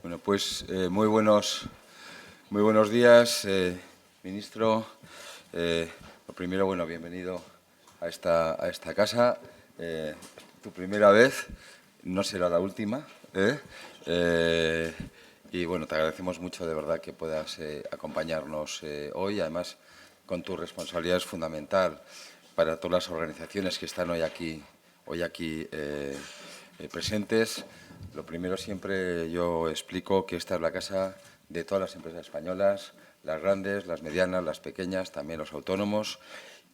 Bueno, pues muy buenos días, ministro. Lo primero, bueno, bienvenido a esta casa. Tu primera vez, no será la última. Y bueno, te agradecemos mucho de verdad que puedas acompañarnos hoy. Además, con tu responsabilidad es fundamental para todas las organizaciones que están hoy aquí presentes. Lo primero, siempre yo explico que esta es la casa de todas las empresas españolas, las grandes, las medianas, las pequeñas, también los autónomos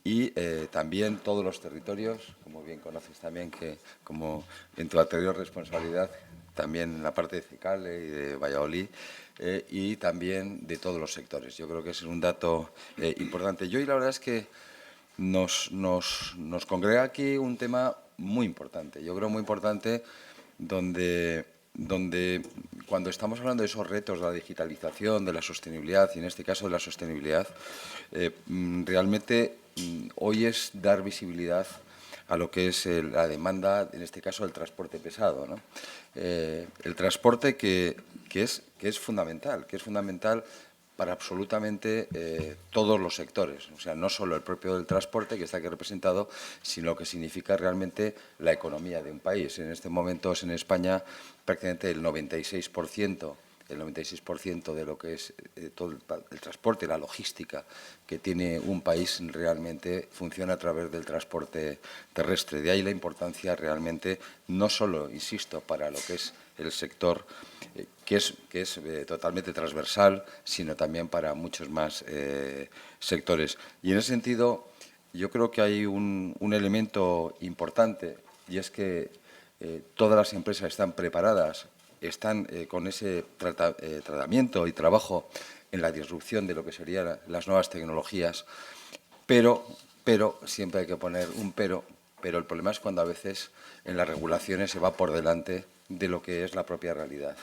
y también todos los territorios, como bien conoces también, que como en tu anterior responsabilidad, también en la parte de Cicale y de Valladolid, y también de todos los sectores. Yo creo que ese es un dato importante. Yo, y la verdad es que nos congrega aquí un tema muy importante. Yo creo muy importante donde cuando estamos hablando de esos retos de la digitalización, de la sostenibilidad, y en este caso de la sostenibilidad, realmente hoy es dar visibilidad a lo que es la demanda, en este caso, del transporte pesado, ¿no? El transporte que es fundamental, para absolutamente todos los sectores. O sea, no solo el propio del transporte, que está aquí representado, sino lo que significa realmente la economía de un país. En este momento en España prácticamente el 96% de lo que es todo el transporte, la logística que tiene un país realmente funciona a través del transporte terrestre. De ahí la importancia realmente, no solo, insisto, para lo que es el sector, que es totalmente transversal, sino también para muchos más sectores. Y en ese sentido, yo creo que hay un elemento importante, y es que todas las empresas están preparadas, están con ese tratamiento y trabajo en la disrupción de lo que serían las nuevas tecnologías, pero siempre hay que poner un pero el problema es cuando a veces en las regulaciones se va por delante de lo que es la propia realidad.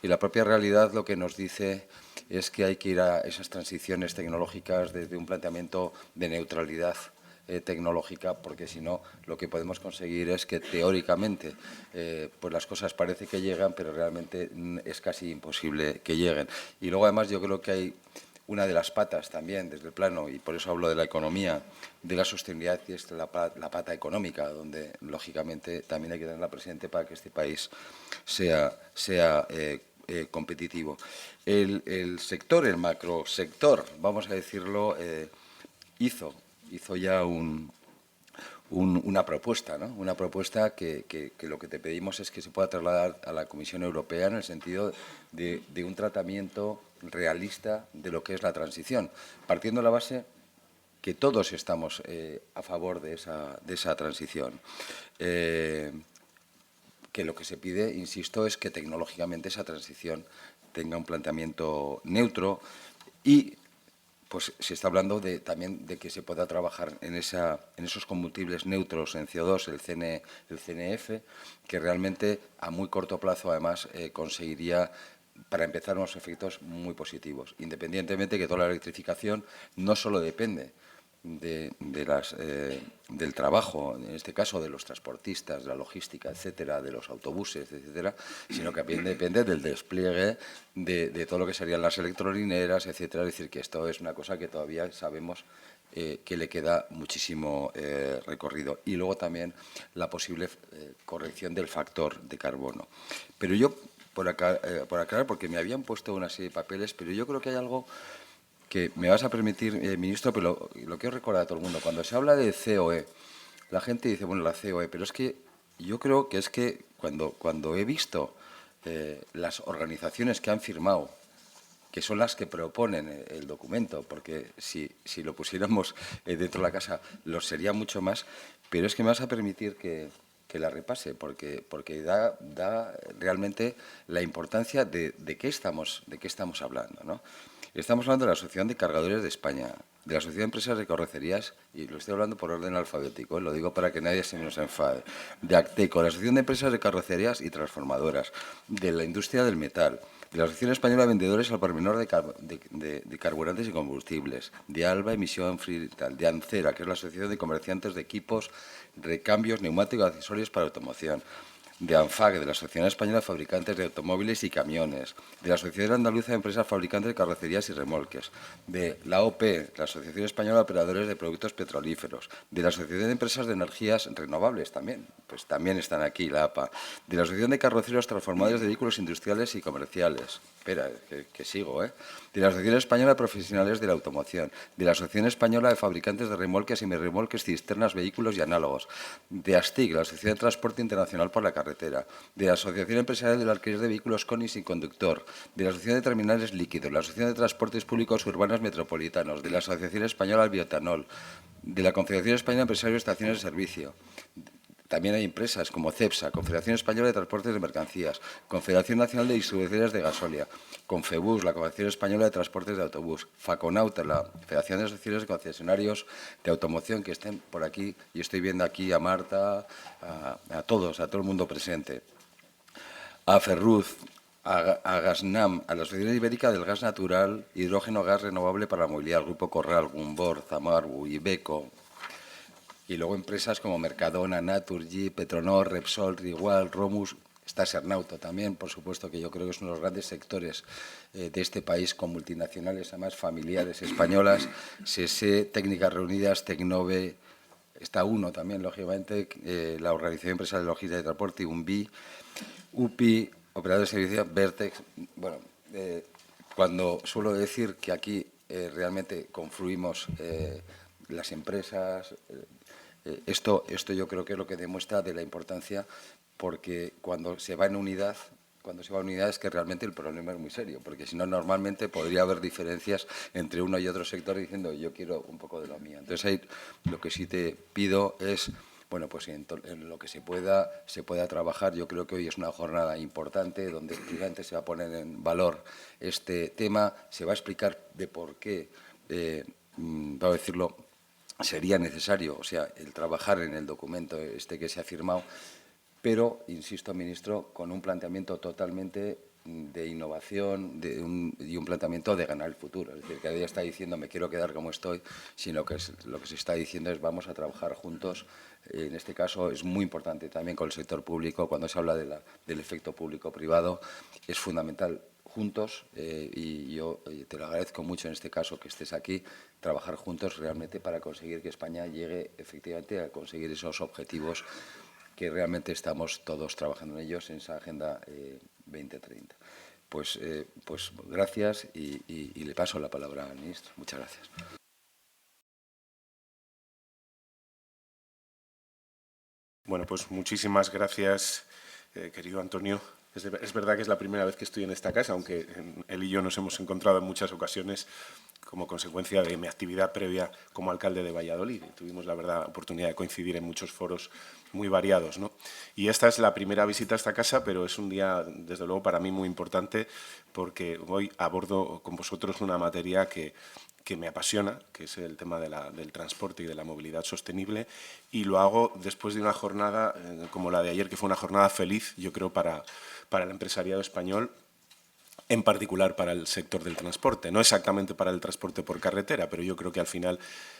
Y la propia realidad lo que nos dice es que hay que ir a esas transiciones tecnológicas desde un planteamiento de neutralidad tecnológica, porque si no, lo que podemos conseguir es que teóricamente pues las cosas parece que llegan, pero realmente es casi imposible que lleguen. Y luego, además, yo creo que hay una de las patas también desde el plano, y por eso hablo de la economía, de la sostenibilidad, que es la pata económica, donde lógicamente también hay que tenerla presente para que este país sea competitivo. El sector, el macrosector, vamos a decirlo, hizo ya una propuesta, ¿no? Una propuesta que lo que te pedimos es que se pueda trasladar a la Comisión Europea en el sentido de un tratamiento realista de lo que es la transición, partiendo de la base que todos estamos a favor de esa transición. Que lo que se pide, insisto, es que tecnológicamente esa transición tenga un planteamiento neutro y pues se está hablando también de que se pueda trabajar en esos combustibles neutros en CO2, el CNF, que realmente a muy corto plazo, además, conseguiría, para empezar, unos efectos muy positivos, independientemente que toda la electrificación no solo depende del trabajo, en este caso de los transportistas, de la logística, etcétera, de los autobuses, etcétera, sino que también depende del despliegue de todo lo que serían las electrolineras, etcétera. Es decir, que esto es una cosa que todavía sabemos que le queda muchísimo recorrido. Y luego también la posible corrección del factor de carbono. Pero yo, por aclarar, porque me habían puesto una serie de papeles, pero yo creo que hay algo que me vas a permitir, ministro, pero lo quiero recordar a todo el mundo. Cuando se habla de COE, la gente dice, bueno, la COE, pero es que yo creo que es que cuando he visto las organizaciones que han firmado, que son las que proponen el documento, porque si lo pusiéramos dentro de la casa, lo sería mucho más, pero es que me vas a permitir que la repase, porque da realmente la importancia de qué estamos hablando, ¿no? Estamos hablando de la Asociación de Cargadores de España, de la Asociación de Empresas de Carrocerías, y lo estoy hablando por orden alfabético, lo digo para que nadie se nos enfade, de ACTECO, la Asociación de Empresas de Carrocerías y Transformadoras, de la Industria del Metal, de la Asociación Española de Vendedores al por menor de carburantes y combustibles, de ALBA, Emisión Frital, de ANCERA, que es la Asociación de Comerciantes de Equipos, Recambios, Neumáticos y Accesorios para Automoción, de ANFAC, de la Asociación Española de Fabricantes de Automóviles y Camiones, de la Asociación Andaluza de Empresas Fabricantes de Carrocerías y Remolques, de la OPE, la Asociación Española de Operadores de Productos Petrolíferos, de la Asociación de Empresas de Energías Renovables también, pues también están aquí, la APA, de la Asociación de Carroceros Transformadores de Vehículos Industriales y Comerciales, espera, que sigo, de la Asociación Española de Profesionales de la Automoción, de la Asociación Española de Fabricantes de Remolques y Semirremolques, Cisternas, Vehículos y Análogos, de ASTIC, la Asociación de Transporte Internacional por la Carretera, de la Asociación Empresarial del Alquiler de Vehículos con y sin conductor, de la Asociación de Terminales Líquidos, la Asociación de Transportes Públicos Urbanos Metropolitanos, de la Asociación Española del Bioetanol, de la Confederación Española de Empresarios de Estaciones de Servicio. También hay empresas como CEPSA, Confederación Española de Transportes de Mercancías, Confederación Nacional de Distribuidores de Gasolia, Confebus, la Confederación Española de Transportes de Autobús, Faconauta, la Federación de Asociaciones de Concesionarios de Automoción, que estén por aquí, y estoy viendo aquí a Marta, a todos, a todo el mundo presente, a Ferruz, a Gasnam, a la Asociación Ibérica del Gas Natural, Hidrógeno Gas Renovable para la Movilidad, el Grupo Corral, Gumbor, Zamarbu, Ibeco. Y luego empresas como Mercadona, Naturgy, Petronor, Repsol, Rigual, Romus, está Sernauto también, por supuesto, que yo creo que es uno de los grandes sectores de este país, con multinacionales, además familiares españolas, SESE, Técnicas Reunidas, Tecnove, está UNO también, lógicamente, la Organización Empresarial de Logística y Transporte, UNBI, UPI, Operadores de Servicios, Vertex. Bueno, cuando suelo decir que aquí realmente confluimos las empresas, esto yo creo que es lo que demuestra de la importancia, porque cuando se va en unidad, es que realmente el problema es muy serio, porque si no, normalmente podría haber diferencias entre uno y otro sector diciendo yo quiero un poco de lo mío. Entonces, ahí lo que sí te pido es, bueno, pues en lo que se pueda trabajar. Yo creo que hoy es una jornada importante donde efectivamente se va a poner en valor este tema, se va a explicar de por qué, vamos a decirlo, sería necesario, o sea, el trabajar en el documento este que se ha firmado, pero, insisto, ministro, con un planteamiento totalmente de innovación y un planteamiento de ganar el futuro. Es decir, que nadie está diciendo me quiero quedar como estoy, sino que lo que se está diciendo es vamos a trabajar juntos. En este caso es muy importante también con el sector público. Cuando se habla del efecto público-privado, es fundamental juntos, y yo te lo agradezco mucho en este caso que estés aquí, trabajar juntos realmente para conseguir que España llegue efectivamente a conseguir esos objetivos que realmente estamos todos trabajando en ellos, en esa Agenda 2030. Pues gracias y le paso la palabra al ministro. Muchas gracias. Bueno, pues muchísimas gracias, querido Antonio. Es verdad que es la primera vez que estoy en esta casa, aunque él y yo nos hemos encontrado en muchas ocasiones como consecuencia de mi actividad previa como alcalde de Valladolid. Y tuvimos, la verdad, oportunidad de coincidir en muchos foros muy variados, ¿no? Y esta es la primera visita a esta casa, pero es un día, desde luego, para mí muy importante, porque hoy abordo con vosotros una materia que me apasiona, que es el tema del transporte y de la movilidad sostenible, y lo hago después de una jornada como la de ayer, que fue una jornada feliz, yo creo, para el empresariado español, en particular para el sector del transporte. No exactamente para el transporte por carretera, pero yo creo que al final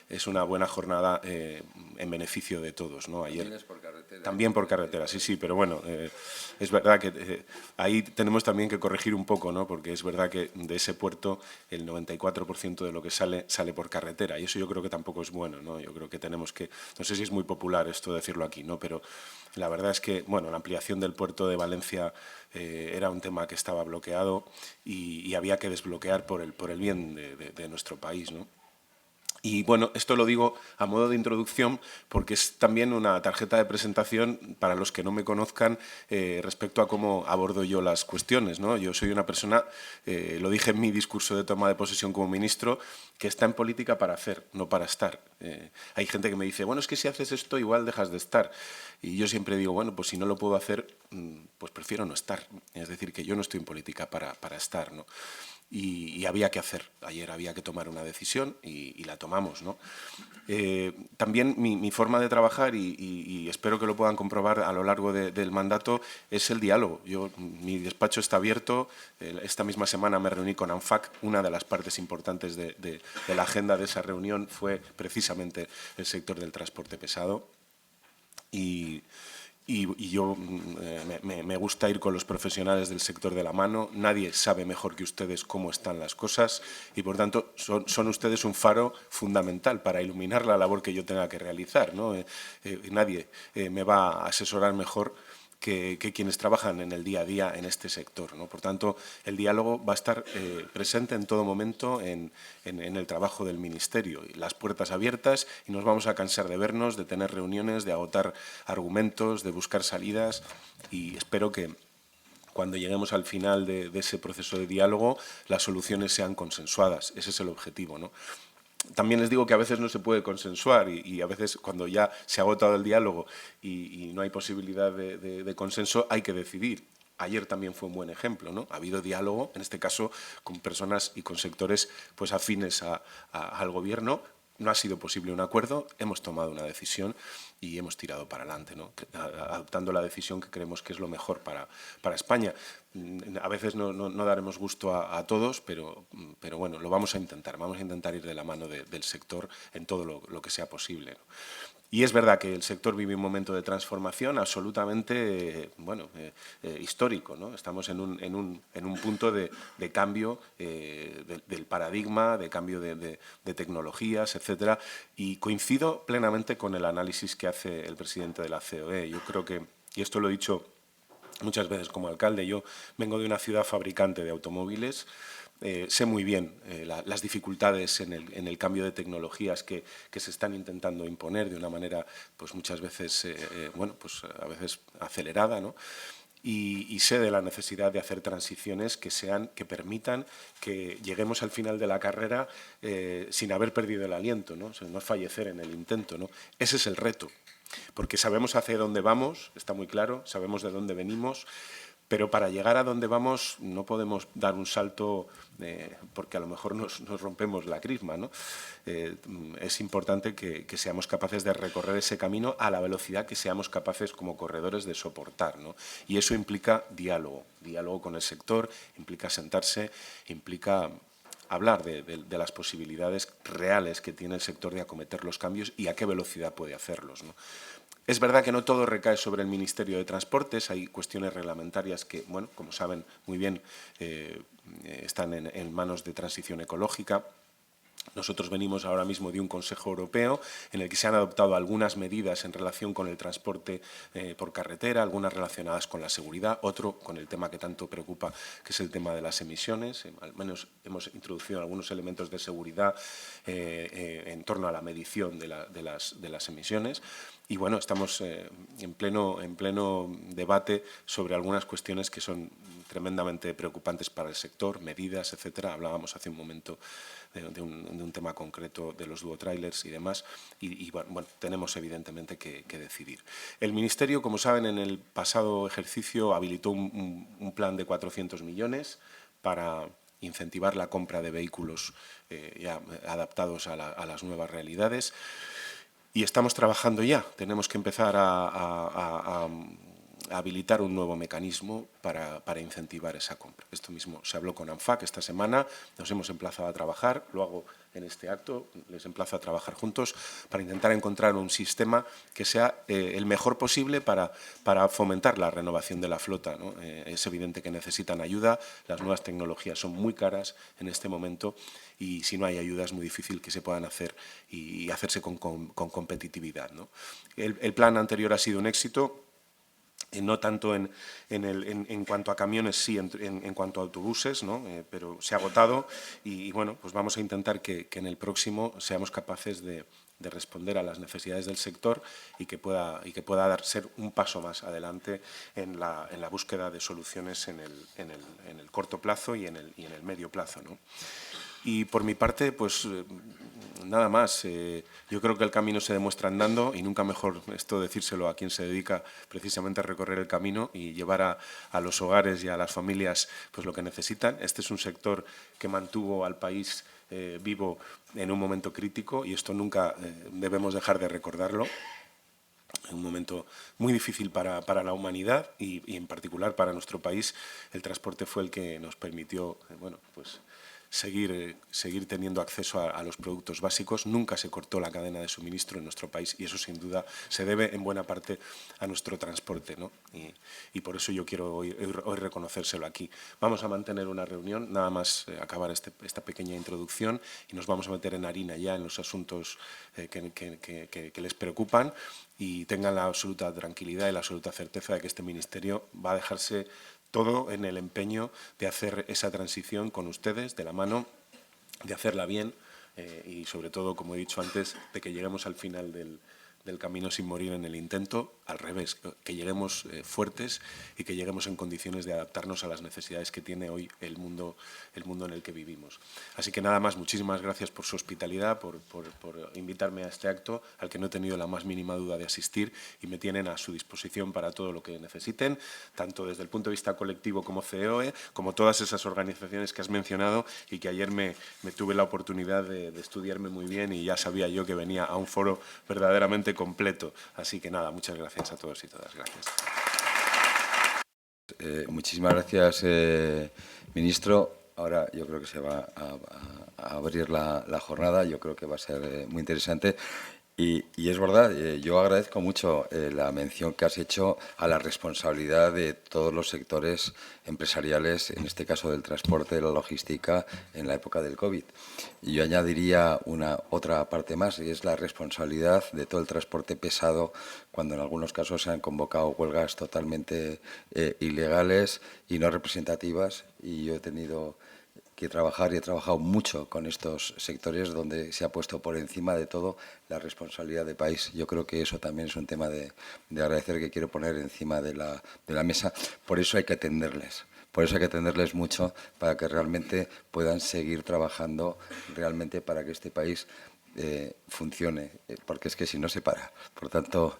es una buena jornada en beneficio de todos, ¿no? Ayer, también es por carretera. También por carretera, sí, pero bueno, es verdad que ahí tenemos también que corregir un poco, ¿no? Porque es verdad que de ese puerto el 94% de lo que sale por carretera, y eso yo creo que tampoco es bueno, ¿no? Yo creo que tenemos que, no sé si es muy popular esto decirlo aquí, ¿no? Pero la verdad es que, bueno, la ampliación del puerto de Valencia era un tema que estaba bloqueado y había que desbloquear por el bien de nuestro país, ¿no? Y bueno, esto lo digo a modo de introducción porque es también una tarjeta de presentación para los que no me conozcan respecto a cómo abordo yo las cuestiones, ¿no? Yo soy una persona, lo dije en mi discurso de toma de posesión como ministro, que está en política para hacer, no para estar. Hay gente que me dice, bueno, es que si haces esto igual dejas de estar. Y yo siempre digo, bueno, pues si no lo puedo hacer, pues prefiero no estar. Es decir, que yo no estoy en política para estar, ¿no? Y había que hacer. Ayer había que tomar una decisión y la tomamos, ¿no? También mi forma de trabajar, y espero que lo puedan comprobar a lo largo del mandato, es el diálogo. Mi despacho está abierto. Esta misma semana me reuní con ANFAC. Una de las partes importantes de la agenda de esa reunión fue precisamente el sector del transporte pesado. Y Y yo me gusta ir con los profesionales del sector de la mano. Nadie sabe mejor que ustedes cómo están las cosas y, por tanto, son ustedes un faro fundamental para iluminar la labor que yo tenga que realizar, ¿no? Nadie me va a asesorar mejor que quienes trabajan en el día a día en este sector, ¿no? Por tanto, el diálogo va a estar presente en todo momento en el trabajo del Ministerio. Y las puertas abiertas, y nos vamos a cansar de vernos, de tener reuniones, de agotar argumentos, de buscar salidas, y espero que cuando lleguemos al final de ese proceso de diálogo, las soluciones sean consensuadas. Ese es el objetivo, ¿no? También les digo que a veces no se puede consensuar y a veces cuando ya se ha agotado el diálogo y no hay posibilidad de consenso, hay que decidir. Ayer también fue un buen ejemplo, ¿no? Ha habido diálogo, en este caso, con personas y con sectores pues, afines al Gobierno. No ha sido posible un acuerdo, hemos tomado una decisión y hemos tirado para adelante, ¿no? Adoptando la decisión que creemos que es lo mejor para España. A veces no daremos gusto a todos, pero bueno, lo vamos a intentar ir de la mano del sector en todo lo que sea posible, ¿no? Y es verdad que el sector vive un momento de transformación absolutamente histórico, ¿no? Estamos en un punto de cambio del paradigma, de cambio de tecnologías, etcétera, y coincido plenamente con el análisis que hace el presidente de la COE. Yo creo que, y esto lo he dicho muchas veces como alcalde, yo vengo de una ciudad fabricante de automóviles. Sé muy bien las dificultades en el cambio de tecnologías que se están intentando imponer de una manera, pues muchas veces, pues a veces acelerada, ¿no? Y sé de la necesidad de hacer transiciones que permitan que lleguemos al final de la carrera sin haber perdido el aliento, ¿no? O sea, no fallecer en el intento, ¿no? Ese es el reto, porque sabemos hacia dónde vamos, está muy claro, sabemos de dónde venimos, pero para llegar a donde vamos no podemos dar un salto porque a lo mejor nos rompemos la crisma, ¿no? Es importante que seamos capaces de recorrer ese camino a la velocidad que seamos capaces como corredores de soportar, ¿no? Y eso implica diálogo con el sector, implica sentarse, implica hablar de las posibilidades reales que tiene el sector de acometer los cambios y a qué velocidad puede hacerlos, ¿no? Es verdad que no todo recae sobre el Ministerio de Transportes, hay cuestiones reglamentarias que, bueno, como saben muy bien, están en manos de Transición Ecológica. Nosotros venimos ahora mismo de un Consejo Europeo en el que se han adoptado algunas medidas en relación con el transporte por carretera, algunas relacionadas con la seguridad, otro con el tema que tanto preocupa, que es el tema de las emisiones. Al menos hemos introducido algunos elementos de seguridad en torno a la medición de las emisiones. Y bueno, estamos en pleno debate sobre algunas cuestiones que son tremendamente preocupantes para el sector, medidas, etcétera. Hablábamos hace un momento de un tema concreto de los duotrailers y demás, y bueno, tenemos evidentemente que decidir. El Ministerio, como saben, en el pasado ejercicio habilitó un plan de 400 millones para incentivar la compra de vehículos ya adaptados a las nuevas realidades. Y estamos trabajando ya, tenemos que empezar a habilitar un nuevo mecanismo para incentivar esa compra. Esto mismo se habló con ANFAC esta semana, nos hemos emplazado a trabajar, lo hago en este acto, les emplazo a trabajar juntos para intentar encontrar un sistema que sea el mejor posible para fomentar la renovación de la flota, ¿no? Es evidente que necesitan ayuda, las nuevas tecnologías son muy caras en este momento y si no hay ayuda es muy difícil que se puedan hacer y hacerse con competitividad, ¿no? El plan anterior ha sido un éxito. No tanto en cuanto a camiones, sí en cuanto a autobuses, ¿no? Pero se ha agotado y bueno, pues vamos a intentar que en el próximo seamos capaces de responder a las necesidades del sector y que pueda ser un paso más adelante en la búsqueda de soluciones en el corto plazo y en el medio plazo, ¿no? Y por mi parte, pues nada más. Yo creo que el camino se demuestra andando y nunca mejor esto decírselo a quien se dedica precisamente a recorrer el camino y llevar a los hogares y a las familias pues lo que necesitan. Este es un sector que mantuvo al país vivo en un momento crítico y esto nunca debemos dejar de recordarlo. En un momento muy difícil para la humanidad y en particular para nuestro país, el transporte fue el que nos permitió, seguir teniendo acceso a los productos básicos. Nunca se cortó la cadena de suministro en nuestro país y eso sin duda se debe en buena parte a nuestro transporte, ¿no? Y por eso yo quiero hoy reconocérselo aquí. Vamos a mantener una reunión, nada más acabar esta pequeña introducción, y nos vamos a meter en harina ya en los asuntos que les preocupan, y tengan la absoluta tranquilidad y la absoluta certeza de que este Ministerio va a dejarse todo en el empeño de hacer esa transición con ustedes, de la mano, de hacerla bien y, sobre todo, como he dicho antes, de que lleguemos al final del camino sin morir en el intento, al revés, que lleguemos fuertes y que lleguemos en condiciones de adaptarnos a las necesidades que tiene hoy el mundo en el que vivimos. Así que nada más, muchísimas gracias por su hospitalidad, por invitarme a este acto, al que no he tenido la más mínima duda de asistir, y me tienen a su disposición para todo lo que necesiten, tanto desde el punto de vista colectivo como COE, como todas esas organizaciones que has mencionado y que ayer me tuve la oportunidad de estudiarme muy bien, y ya sabía yo que venía a un foro verdaderamente completo. Así que nada, muchas gracias a todos y todas. Gracias. Muchísimas gracias, ministro. Ahora yo creo que se va a abrir la jornada. Yo creo que va a ser muy interesante. Y es verdad, yo agradezco mucho la mención que has hecho a la responsabilidad de todos los sectores empresariales, en este caso del transporte, de la logística, en la época del COVID. Y yo añadiría otra parte más, y es la responsabilidad de todo el transporte pesado, cuando en algunos casos se han convocado huelgas totalmente ilegales y no representativas. Y yo he tenido que trabajar, y he trabajado mucho con estos sectores donde se ha puesto por encima de todo la responsabilidad de país. Yo creo que eso también es un tema de agradecer, que quiero poner encima de la mesa. Por eso hay que atenderles. Por eso hay que atenderles mucho, para que realmente puedan seguir trabajando realmente para que este país funcione, porque es que si no se para. Por tanto,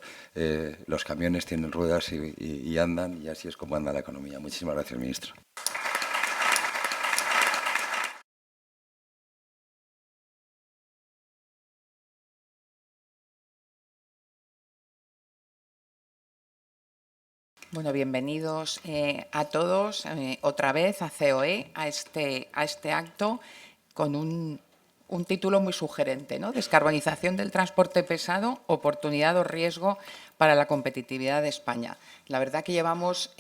los camiones tienen ruedas y andan, y así es como anda la economía. Muchísimas gracias, ministro. Bueno, bienvenidos a todos otra vez a COE, a este acto, con un título muy sugerente, ¿no? Descarbonización del transporte pesado, oportunidad o riesgo para la competitividad de España. La verdad que llevamos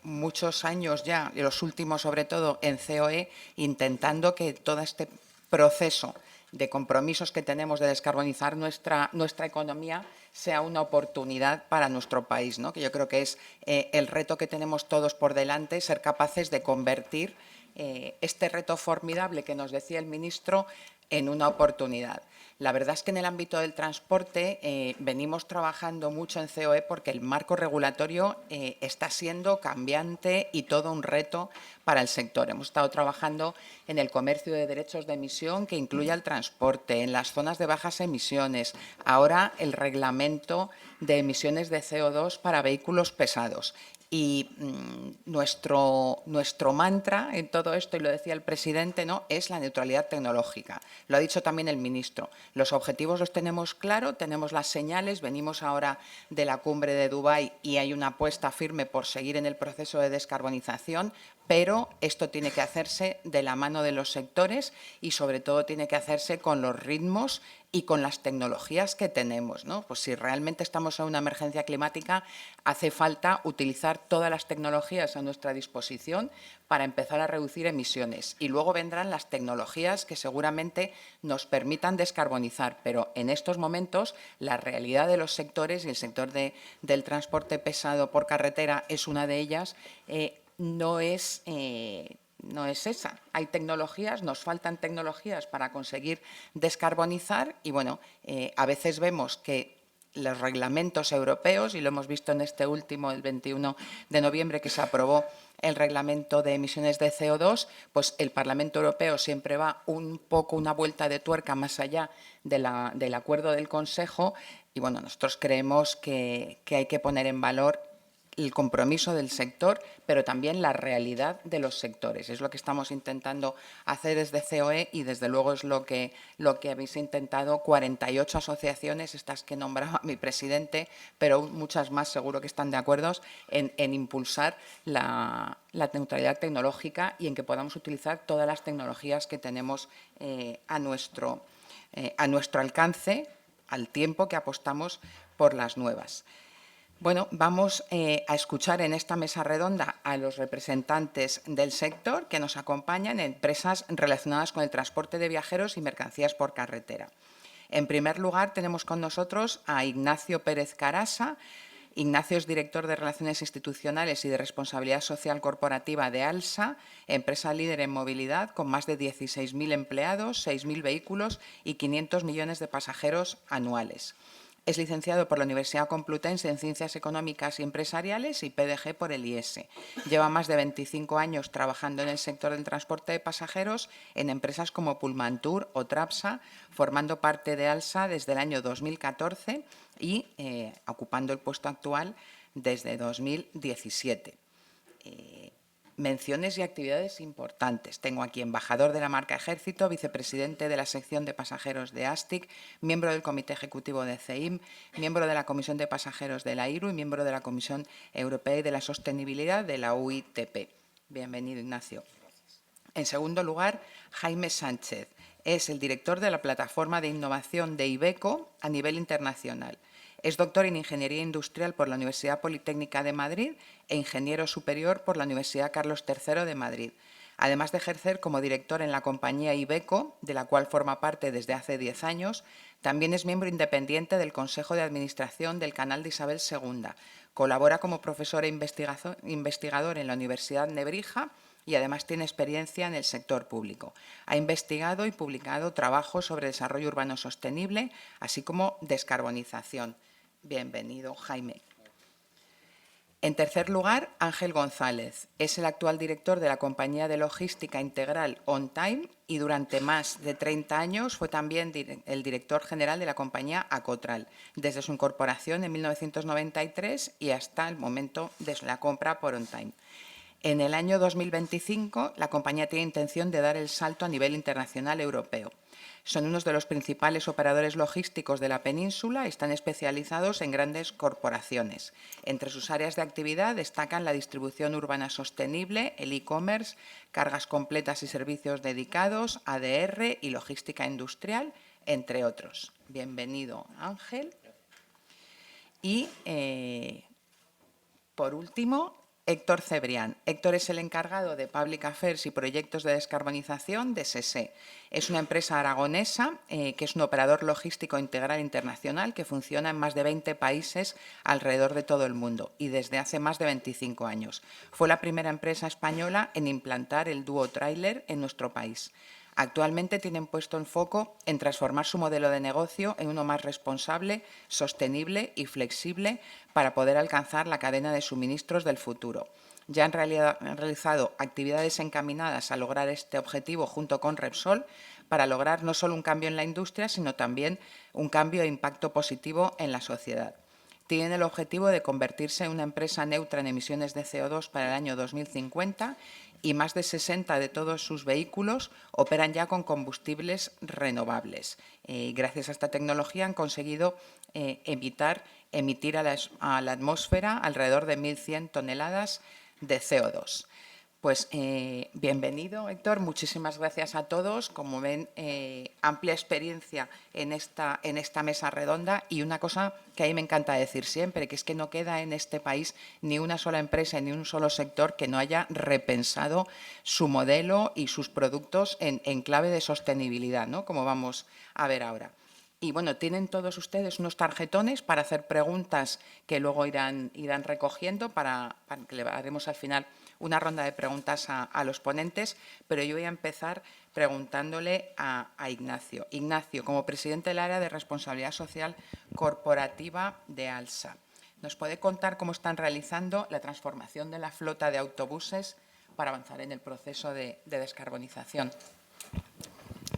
muchos años ya, y los últimos sobre todo en COE, intentando que todo este proceso de compromisos que tenemos de descarbonizar nuestra economía sea una oportunidad para nuestro país, ¿no? Que yo creo que es el reto que tenemos todos por delante, ser capaces de convertir este reto formidable que nos decía el ministro en una oportunidad. La verdad es que en el ámbito del transporte venimos trabajando mucho en COE, porque el marco regulatorio está siendo cambiante y todo un reto para el sector. Hemos estado trabajando en el comercio de derechos de emisión, que incluye el transporte, en las zonas de bajas emisiones, ahora el reglamento de emisiones de CO2 para vehículos pesados. Y nuestro mantra en todo esto, y lo decía el presidente, ¿no?, es la neutralidad tecnológica. Lo ha dicho también el ministro. Los objetivos los tenemos claros, tenemos las señales. Venimos ahora de la cumbre de Dubái y hay una apuesta firme por seguir en el proceso de descarbonización, pero esto tiene que hacerse de la mano de los sectores y, sobre todo, tiene que hacerse con los ritmos y con las tecnologías que tenemos, ¿no? Pues si realmente estamos en una emergencia climática, hace falta utilizar todas las tecnologías a nuestra disposición para empezar a reducir emisiones. Y luego vendrán las tecnologías que seguramente nos permitan descarbonizar. Pero en estos momentos la realidad de los sectores, y el sector del transporte pesado por carretera es una de ellas, no es esa. Hay tecnologías, nos faltan tecnologías para conseguir descarbonizar y, bueno, a veces vemos que los reglamentos europeos, y lo hemos visto en este último, el 21 de noviembre, que se aprobó el reglamento de emisiones de CO2, pues el Parlamento Europeo siempre va un poco una vuelta de tuerca más allá del acuerdo del Consejo. Y, bueno, nosotros creemos que hay que poner en valor el compromiso del sector, pero también la realidad de los sectores. Es lo que estamos intentando hacer desde COE y, desde luego, es lo que habéis intentado 48 asociaciones, estas que nombraba mi presidente, pero muchas más seguro que están de acuerdo en impulsar la neutralidad tecnológica y en que podamos utilizar todas las tecnologías que tenemos a nuestro alcance, al tiempo que apostamos por las nuevas. Bueno, vamos a escuchar en esta mesa redonda a los representantes del sector que nos acompañan en empresas relacionadas con el transporte de viajeros y mercancías por carretera. En primer lugar, tenemos con nosotros a Ignacio Pérez Carasa. Ignacio es director de Relaciones Institucionales y de Responsabilidad Social Corporativa de ALSA, empresa líder en movilidad con más de 16.000 empleados, 6.000 vehículos y 500 millones de pasajeros anuales. Es licenciado por la Universidad Complutense en Ciencias Económicas y Empresariales y PDG por el IES. Lleva más de 25 años trabajando en el sector del transporte de pasajeros en empresas como Pullmantur o Trapsa, formando parte de ALSA desde el año 2014 y ocupando el puesto actual desde 2017. Menciones y actividades importantes. Tengo aquí embajador de la marca Ejército, vicepresidente de la sección de pasajeros de ASTIC, miembro del Comité Ejecutivo de CEIM, miembro de la Comisión de Pasajeros de la IRU y miembro de la Comisión Europea y de la Sostenibilidad de la UITP. Bienvenido, Ignacio. En segundo lugar, Jaime Sánchez. Es el director de la Plataforma de Innovación de Iveco a nivel internacional. Es doctor en Ingeniería Industrial por la Universidad Politécnica de Madrid e ingeniero superior por la Universidad Carlos III de Madrid, además de ejercer como director en la compañía Iveco, de la cual forma parte desde hace 10 años. También es miembro independiente del Consejo de Administración del Canal de Isabel II. Colabora como profesor e investigador en la Universidad Nebrija y además tiene experiencia en el sector público. Ha investigado y publicado trabajos sobre desarrollo urbano sostenible, así como descarbonización. Bienvenido, Jaime. En tercer lugar, Ángel González. Es el actual director de la compañía de logística integral OnTime y durante más de 30 años fue también el director general de la compañía Acotral, desde su incorporación en 1993 y hasta el momento de la compra por OnTime. En el año 2025, la compañía tiene intención de dar el salto a nivel internacional europeo. Son unos de los principales operadores logísticos de la península y están especializados en grandes corporaciones. Entre sus áreas de actividad destacan la distribución urbana sostenible, el e-commerce, cargas completas y servicios dedicados, ADR y logística industrial, entre otros. Bienvenido, Ángel. Y, por último, Héctor Cebrián. Héctor es el encargado de Public Affairs y proyectos de descarbonización de SESE. Es una empresa aragonesa que es un operador logístico integral internacional que funciona en más de 20 países alrededor de todo el mundo y desde hace más de 25 años. Fue la primera empresa española en implantar el dúo tráiler en nuestro país. Actualmente tienen puesto el foco en transformar su modelo de negocio en uno más responsable, sostenible y flexible para poder alcanzar la cadena de suministros del futuro. Ya han realizado actividades encaminadas a lograr este objetivo junto con Repsol para lograr no solo un cambio en la industria, sino también un cambio de impacto positivo en la sociedad. Tienen el objetivo de convertirse en una empresa neutra en emisiones de CO2 para el año 2050 y más de 60 de todos sus vehículos operan ya con combustibles renovables. Gracias a esta tecnología han conseguido emitir a la atmósfera alrededor de 1.100 toneladas de CO2. Pues bienvenido, Héctor. Muchísimas gracias a todos. Como ven, amplia experiencia en esta mesa redonda y una cosa que a mí me encanta decir siempre, que es que no queda en este país ni una sola empresa ni un solo sector que no haya repensado su modelo y sus productos en clave de sostenibilidad, ¿no? Como vamos a ver ahora. Y bueno, tienen todos ustedes unos tarjetones para hacer preguntas que luego irán recogiendo para que le haremos al final una ronda de preguntas a los ponentes, pero yo voy a empezar preguntándole a Ignacio. Ignacio, como presidente del área de responsabilidad social corporativa de ALSA, ¿nos puede contar cómo están realizando la transformación de la flota de autobuses para avanzar en el proceso de descarbonización?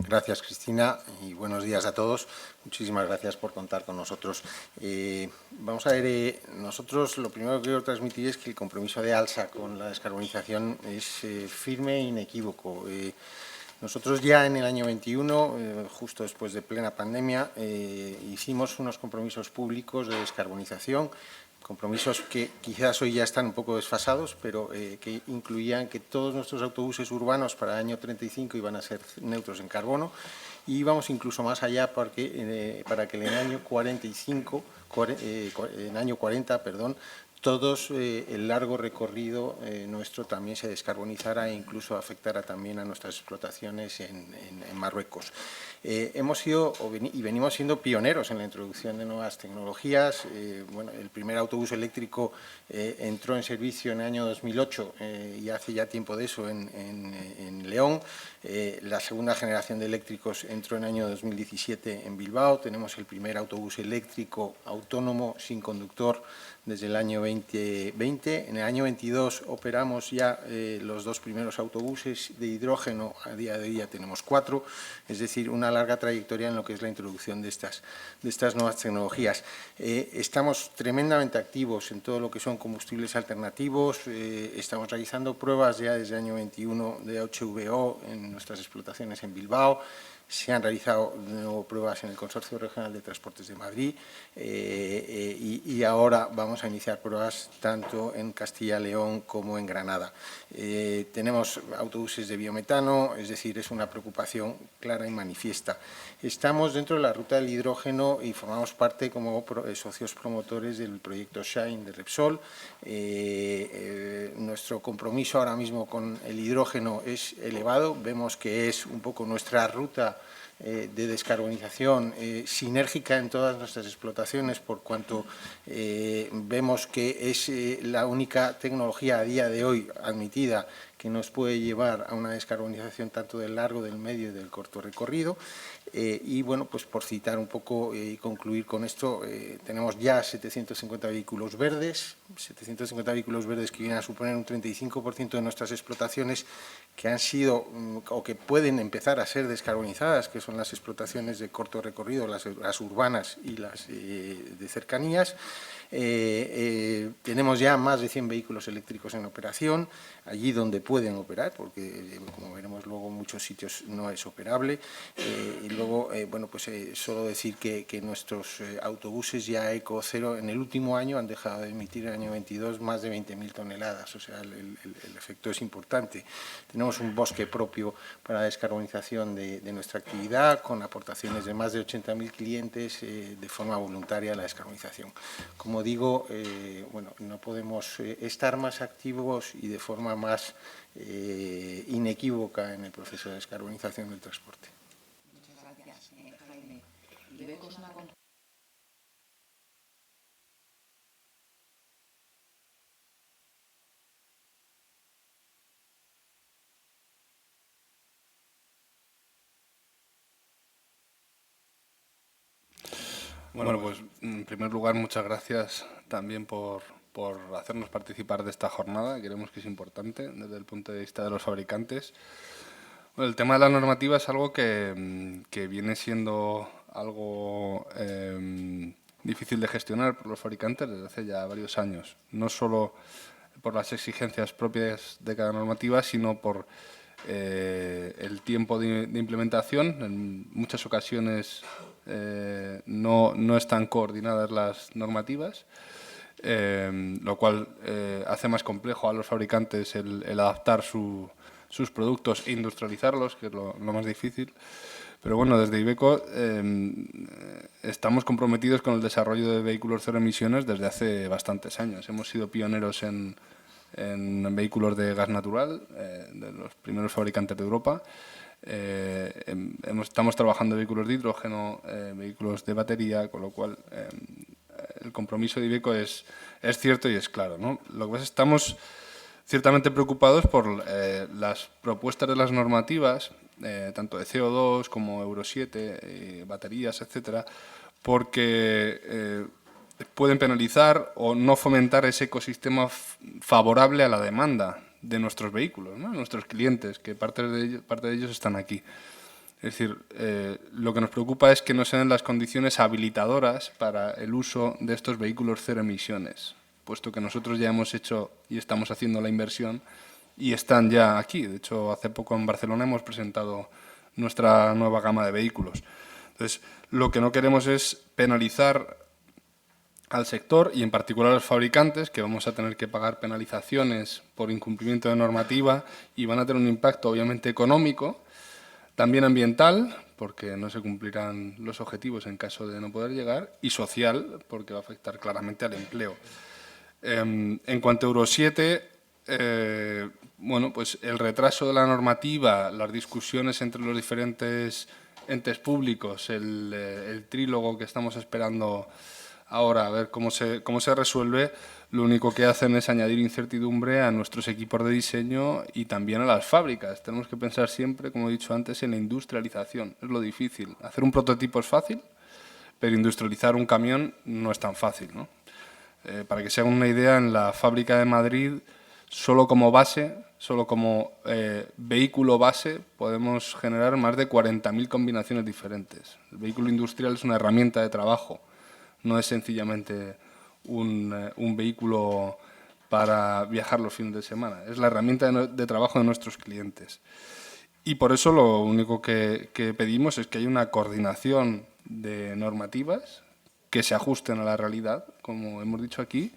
Gracias, Cristina, y buenos días a todos. Muchísimas gracias por contar con nosotros. Vamos a ver, nosotros lo primero que quiero transmitir es que el compromiso de ALSA con la descarbonización es firme e inequívoco. Nosotros ya en el año 21, justo después de plena pandemia, hicimos unos compromisos públicos de descarbonización, compromisos que quizás hoy ya están un poco desfasados, pero que incluían que todos nuestros autobuses urbanos para el año 35 iban a ser neutros en carbono, y íbamos incluso más allá para que en el año 40, todos el largo recorrido nuestro también se descarbonizara e incluso afectara también a nuestras explotaciones en Marruecos. Hemos sido y venimos siendo pioneros en la introducción de nuevas tecnologías. Bueno, el primer autobús eléctrico entró en servicio en el año 2008 y hace ya tiempo de eso en León. La segunda generación de eléctricos entró en el año 2017 en Bilbao. Tenemos el primer autobús eléctrico autónomo sin conductor desde el año 2020. En el año 22 operamos ya los 2 primeros autobuses de hidrógeno. A día de hoy ya tenemos 4, es decir, una larga trayectoria en lo que es la introducción de estas nuevas tecnologías. Estamos tremendamente activos en todo lo que son combustibles alternativos. Estamos realizando pruebas ya desde el año 21 de HVO en nuestras explotaciones en Bilbao. Se han realizado de nuevo pruebas en el Consorcio Regional de Transportes de Madrid y ahora vamos a iniciar pruebas tanto en Castilla y León como en Granada. Tenemos autobuses de biometano, es decir, es una preocupación clara y manifiesta. Estamos dentro de la ruta del hidrógeno y formamos parte como socios promotores del proyecto Shine de Repsol. Nuestro compromiso ahora mismo con el hidrógeno es elevado. Vemos que es un poco nuestra ruta de descarbonización sinérgica en todas nuestras explotaciones, por cuanto vemos que es la única tecnología a día de hoy admitida que nos puede llevar a una descarbonización tanto del largo, del medio y del corto recorrido. Y bueno, pues por citar un poco y concluir con esto, tenemos ya 750 vehículos verdes que vienen a suponer un 35% de nuestras explotaciones que han sido o que pueden empezar a ser descarbonizadas, que son las explotaciones de corto recorrido, las urbanas y las de cercanías. Tenemos ya más de 100 vehículos eléctricos en operación, allí donde pueden operar, porque como veremos luego en muchos sitios no es operable. Y luego, bueno, pues solo decir que nuestros autobuses ya Eco Cero en el último año han dejado de emitir en el año 22 más de 20.000 toneladas, o sea, el efecto es importante. Tenemos un bosque propio para la descarbonización de nuestra actividad, con aportaciones de más de 80.000 clientes de forma voluntaria a la descarbonización. Como digo, bueno, no podemos estar más activos y de forma más inequívoca en el proceso de descarbonización del transporte. Muchas gracias, Jaime. Iveco es una compañía. Bueno, pues en primer lugar, muchas gracias también por hacernos participar de esta jornada. Creemos que es importante desde el punto de vista de los fabricantes. Bueno, el tema de la normativa es algo que viene siendo algo difícil de gestionar por los fabricantes desde hace ya varios años. No solo por las exigencias propias de cada normativa, sino por el tiempo de implementación. En muchas ocasiones no están coordinadas las normativas, lo cual hace más complejo a los fabricantes el adaptar sus productos e industrializarlos, que es lo más difícil. Pero bueno, desde Iveco estamos comprometidos con el desarrollo de vehículos cero emisiones desde hace bastantes años. Hemos sido pioneros en vehículos de gas natural, de los primeros fabricantes de Europa. Estamos trabajando en vehículos de hidrógeno, vehículos de batería, con lo cual el compromiso de Iveco es cierto y es claro, ¿no? Lo que pasa es que estamos ciertamente preocupados por las propuestas de las normativas, tanto de CO2 como Euro 7, baterías, etcétera, porque pueden penalizar o no fomentar ese ecosistema favorable a la demanda de nuestros vehículos, ¿no? Nuestros clientes, que parte de ellos están aquí. Es decir, lo que nos preocupa es que no se den las condiciones habilitadoras para el uso de estos vehículos cero emisiones, puesto que nosotros ya hemos hecho y estamos haciendo la inversión y están ya aquí. De hecho, hace poco en Barcelona hemos presentado nuestra nueva gama de vehículos. Entonces, lo que no queremos es penalizar al sector y en particular a los fabricantes, que vamos a tener que pagar penalizaciones por incumplimiento de normativa y van a tener un impacto obviamente económico, también ambiental, porque no se cumplirán los objetivos en caso de no poder llegar, y social, porque va a afectar claramente al empleo. En cuanto a Euro 7, bueno, pues el retraso de la normativa, las discusiones entre los diferentes entes públicos, el trílogo que estamos esperando ahora, a ver cómo se resuelve, lo único que hacen es añadir incertidumbre a nuestros equipos de diseño y también a las fábricas. Tenemos que pensar siempre, como he dicho antes, en la industrialización. Es lo difícil. Hacer un prototipo es fácil, pero industrializar un camión no es tan fácil, ¿no? Para que se hagan una idea, en la fábrica de Madrid, solo como base, solo como vehículo base, podemos generar más de 40.000 combinaciones diferentes. El vehículo industrial es una herramienta de trabajo, no es sencillamente un vehículo para viajar los fines de semana. Es la herramienta de trabajo de nuestros clientes. Y por eso lo único que pedimos es que haya una coordinación de normativas que se ajusten a la realidad, como hemos dicho aquí,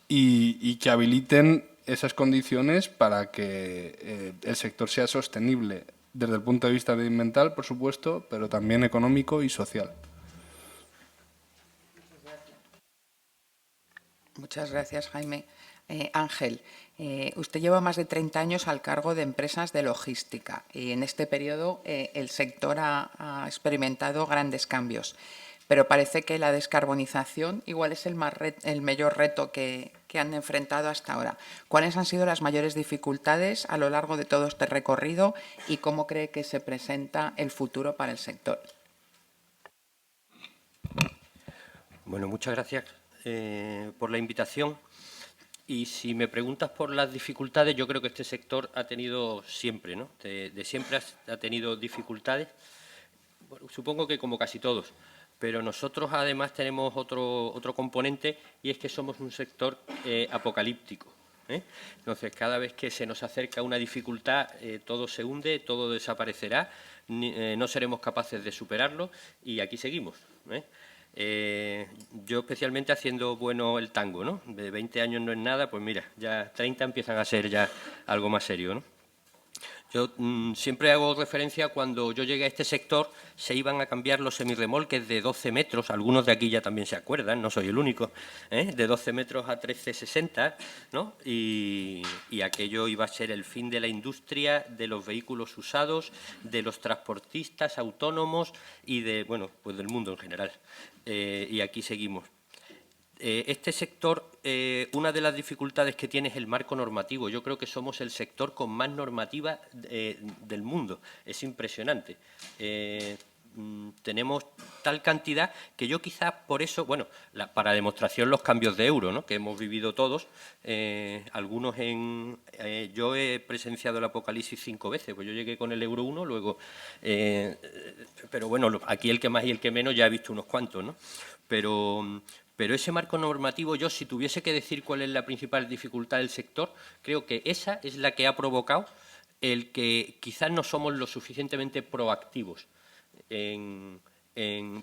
y que habiliten esas condiciones para que el sector sea sostenible desde el punto de vista medioambiental, por supuesto, pero también económico y social. Muchas gracias, Jaime. Ángel, usted lleva más de 30 años al cargo de empresas de logística y en este periodo el sector ha experimentado grandes cambios, pero parece que la descarbonización igual es el mayor reto que han enfrentado hasta ahora. ¿Cuáles han sido las mayores dificultades a lo largo de todo este recorrido y cómo cree que se presenta el futuro para el sector? Bueno, muchas gracias por la invitación. Y si me preguntas por las dificultades, yo creo que este sector ha tenido siempre, ¿no? De siempre ha tenido dificultades, bueno, supongo que como casi todos, pero nosotros además tenemos otro componente y es que somos un sector apocalíptico. Entonces, cada vez que se nos acerca una dificultad, todo se hunde, todo desaparecerá, no seremos capaces de superarlo y aquí seguimos. Yo especialmente haciendo bueno el tango, ¿no? De 20 años no es nada, pues mira, ya 30 empiezan a ser ya algo más serio, ¿no? Yo siempre hago referencia cuando yo llegué a este sector, se iban a cambiar los semirremolques de 12 metros, algunos de aquí ya también se acuerdan, no soy el único, de 12 metros a 13,60, ¿no? Y aquello iba a ser el fin de la industria, de los vehículos usados, de los transportistas autónomos y de, bueno, pues del mundo en general. Y aquí seguimos. Este sector, una de las dificultades que tiene es el marco normativo. Yo creo que somos el sector con más normativa del mundo. Es impresionante. Tenemos tal cantidad que yo quizás por eso, bueno, para demostración los cambios de euro, ¿no?, que hemos vivido todos, algunos yo he presenciado el apocalipsis 5 veces, pues yo llegué con el euro 1, luego, pero bueno, aquí el que más y el que menos ya he visto unos cuantos, ¿no? Pero ese marco normativo, yo si tuviese que decir cuál es la principal dificultad del sector, creo que esa es la que ha provocado el que quizás no somos lo suficientemente proactivos,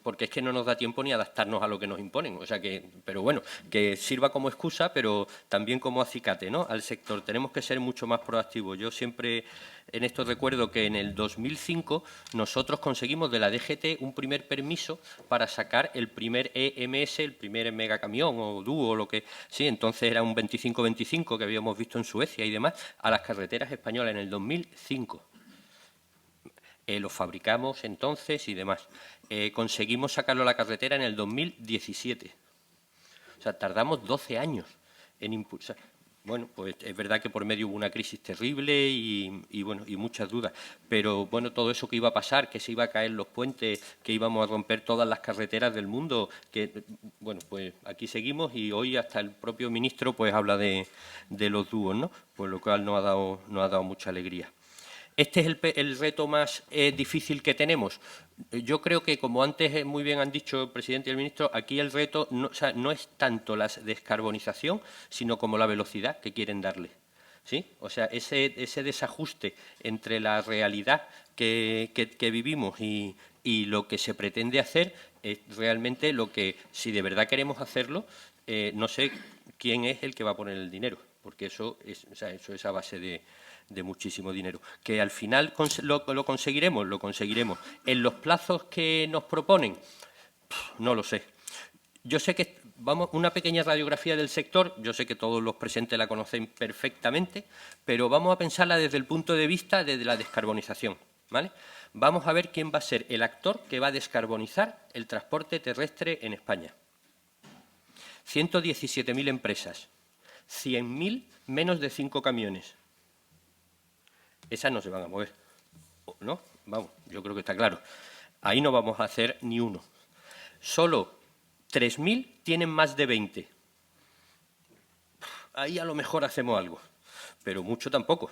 porque es que no nos da tiempo ni adaptarnos a lo que nos imponen. O sea que, pero bueno, que sirva como excusa, pero también como acicate, ¿no?, al sector. Tenemos que ser mucho más proactivos. Yo siempre en esto recuerdo que en el 2005 nosotros conseguimos de la DGT un primer permiso para sacar el primer EMS, el primer megacamión o dúo, lo que sí, entonces era un 25-25 que habíamos visto en Suecia y demás, a las carreteras españolas en el 2005. Lo fabricamos entonces y demás. Conseguimos sacarlo a la carretera en el 2017. O sea, tardamos 12 años en impulsar. Bueno, pues es verdad que por medio hubo una crisis terrible y bueno, y muchas dudas. Pero bueno, todo eso que iba a pasar, que se iba a caer los puentes, que íbamos a romper todas las carreteras del mundo, que bueno, pues aquí seguimos y hoy hasta el propio ministro pues habla de los dúos, ¿no? Pues lo cual nos ha dado mucha alegría. ¿Este es el reto más difícil que tenemos? Yo creo que, como antes muy bien han dicho el presidente y el ministro, aquí el reto no es tanto la descarbonización, sino como la velocidad que quieren darle. ¿Sí? O sea, ese desajuste entre la realidad que vivimos y lo que se pretende hacer es realmente lo que, si de verdad queremos hacerlo, no sé quién es el que va a poner el dinero, porque eso es a base de muchísimo dinero. ¿Que al final lo conseguiremos? Lo conseguiremos. ¿En los plazos que nos proponen? No lo sé. Yo sé que, vamos, una pequeña radiografía del sector, yo sé que todos los presentes la conocen perfectamente, pero vamos a pensarla desde el punto de vista de la descarbonización, ¿vale? Vamos a ver quién va a ser el actor que va a descarbonizar el transporte terrestre en España. 117.000 empresas, 100.000 menos de 5 camiones. Esas no se van a mover, ¿no? Vamos, yo creo que está claro. Ahí no vamos a hacer ni uno. Solo 3.000 tienen más de 20. Ahí a lo mejor hacemos algo, pero mucho tampoco.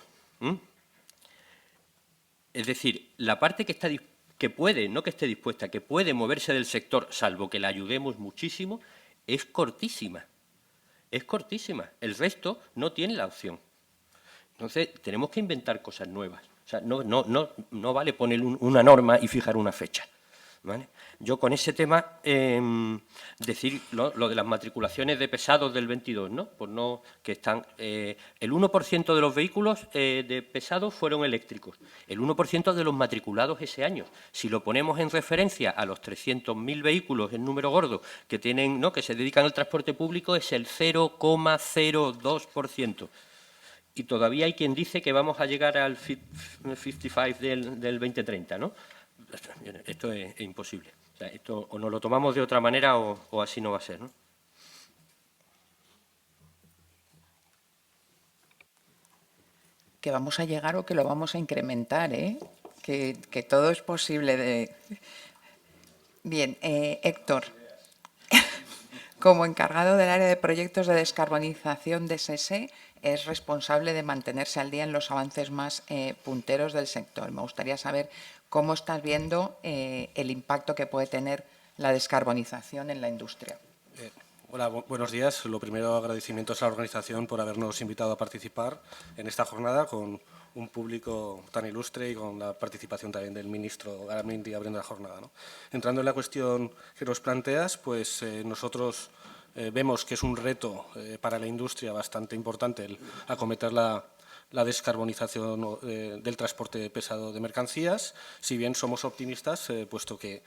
Es decir, la parte que puede, no que esté dispuesta, que puede moverse del sector, salvo que la ayudemos muchísimo, es cortísima. Es cortísima. El resto no tiene la opción. Entonces, tenemos que inventar cosas nuevas. O sea, no vale poner una norma y fijar una fecha, ¿vale? Yo con ese tema, decir lo de las matriculaciones de pesados del 22, ¿no? Pues no, que están, el 1% de los vehículos de pesados fueron eléctricos, el 1% de los matriculados ese año. Si lo ponemos en referencia a los 300.000 vehículos en número gordo que tienen, ¿no?, que se dedican al transporte público, es el 0,02%. Y todavía hay quien dice que vamos a llegar al 55 del 2030, ¿no? Esto es imposible. O sea, esto o nos lo tomamos de otra manera o así no va a ser, ¿no? Que vamos a llegar o que lo vamos a incrementar, ¿eh? Que todo es posible. Bien, Héctor, como encargado del área de proyectos de descarbonización de SESE, es responsable de mantenerse al día en los avances más punteros del sector. Me gustaría saber cómo estás viendo el impacto que puede tener la descarbonización en la industria. Hola, buenos días. Lo primero, agradecimientos a la organización por habernos invitado a participar en esta jornada con un público tan ilustre y con la participación también del ministro Garamendi abriendo la jornada, ¿no? Entrando en la cuestión que nos planteas, pues nosotros vemos que es un reto para la industria bastante importante el acometer la descarbonización del transporte pesado de mercancías, si bien somos optimistas, puesto que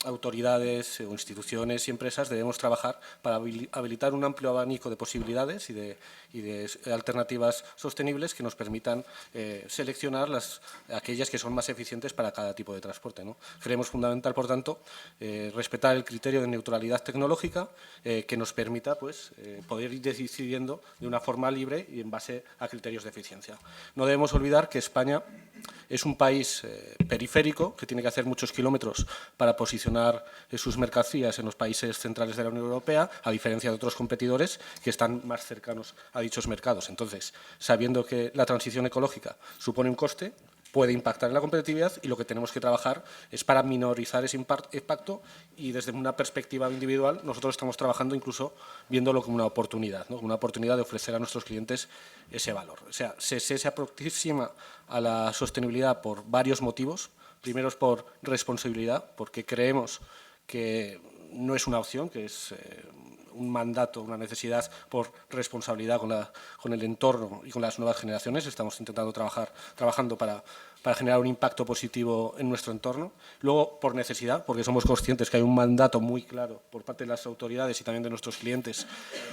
autoridades o instituciones y empresas debemos trabajar para habilitar un amplio abanico de posibilidades y de alternativas sostenibles que nos permitan seleccionar aquellas que son más eficientes para cada tipo de transporte, ¿no? Creemos fundamental, por tanto, respetar el criterio de neutralidad tecnológica que nos permita, pues, poder ir decidiendo de una forma libre y en base a criterios de eficiencia. No debemos olvidar que España es un país periférico que tiene que hacer muchos kilómetros para posicionar sus mercancías en los países centrales de la Unión Europea, a diferencia de otros competidores que están más cercanos a dichos mercados. Entonces, sabiendo que la transición ecológica supone un coste, puede impactar en la competitividad y lo que tenemos que trabajar es para minorizar ese impacto y desde una perspectiva individual nosotros estamos trabajando incluso viéndolo como una oportunidad, ¿no? Una oportunidad de ofrecer a nuestros clientes ese valor. O sea, se aproxima a la sostenibilidad por varios motivos. Primero es por responsabilidad, porque creemos que no es una opción, que es un mandato, una necesidad por responsabilidad con el entorno y con las nuevas generaciones. Estamos intentando trabajando para generar un impacto positivo en nuestro entorno. Luego, por necesidad, porque somos conscientes que hay un mandato muy claro por parte de las autoridades y también de nuestros clientes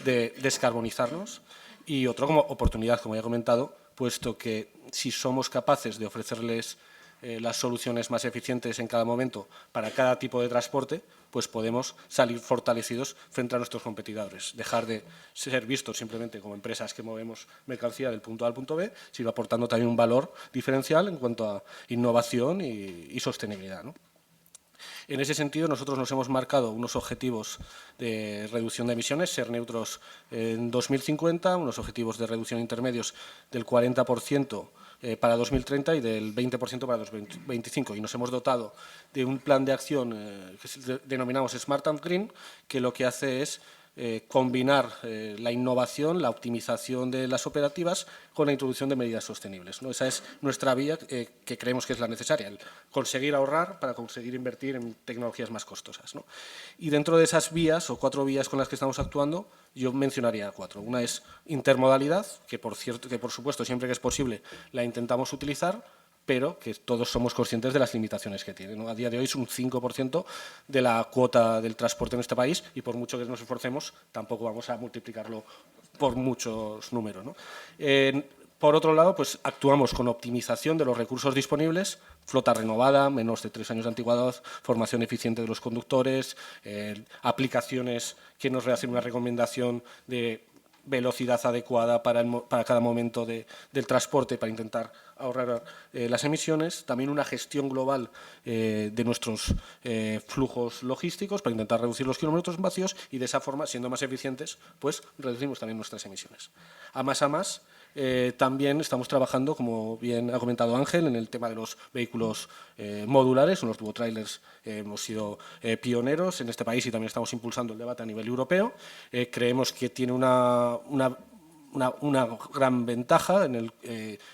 de descarbonizarnos. Y otro como oportunidad, como ya he comentado, puesto que si somos capaces de ofrecerles las soluciones más eficientes en cada momento para cada tipo de transporte, pues podemos salir fortalecidos frente a nuestros competidores. Dejar de ser vistos simplemente como empresas que movemos mercancía del punto A al punto B, sino aportando también un valor diferencial en cuanto a innovación y sostenibilidad, ¿no? En ese sentido, nosotros nos hemos marcado unos objetivos de reducción de emisiones, ser neutros en 2050, unos objetivos de reducción intermedios del 40% para 2030 y del 20% para 2025. Y nos hemos dotado de un plan de acción que denominamos Smart and Green, que lo que hace es combinar la innovación, la optimización de las operativas con la introducción de medidas sostenibles, ¿no? Esa es nuestra vía que creemos que es la necesaria, el conseguir ahorrar para conseguir invertir en tecnologías más costosas, ¿no? Y dentro de esas vías, o 4 vías con las que estamos actuando, yo mencionaría 4. Una es intermodalidad, que por supuesto, siempre que es posible, la intentamos utilizar, pero que todos somos conscientes de las limitaciones que tiene, ¿no? A día de hoy es un 5% de la cuota del transporte en este país y por mucho que nos esforcemos, tampoco vamos a multiplicarlo por muchos números, ¿no? Por otro lado, pues actuamos con optimización de los recursos disponibles, flota renovada, menos de 3 años de antigüedad, formación eficiente de los conductores, aplicaciones que nos hacen una recomendación de velocidad adecuada para cada momento del transporte para intentar ahorrar las emisiones, también una gestión global de nuestros flujos logísticos para intentar reducir los kilómetros vacíos y de esa forma, siendo más eficientes, pues reducimos también nuestras emisiones. A más, también estamos trabajando, como bien ha comentado Ángel, en el tema de los vehículos modulares, en los duotrailers hemos sido pioneros en este país y también estamos impulsando el debate a nivel europeo. Creemos que tiene una gran ventaja en el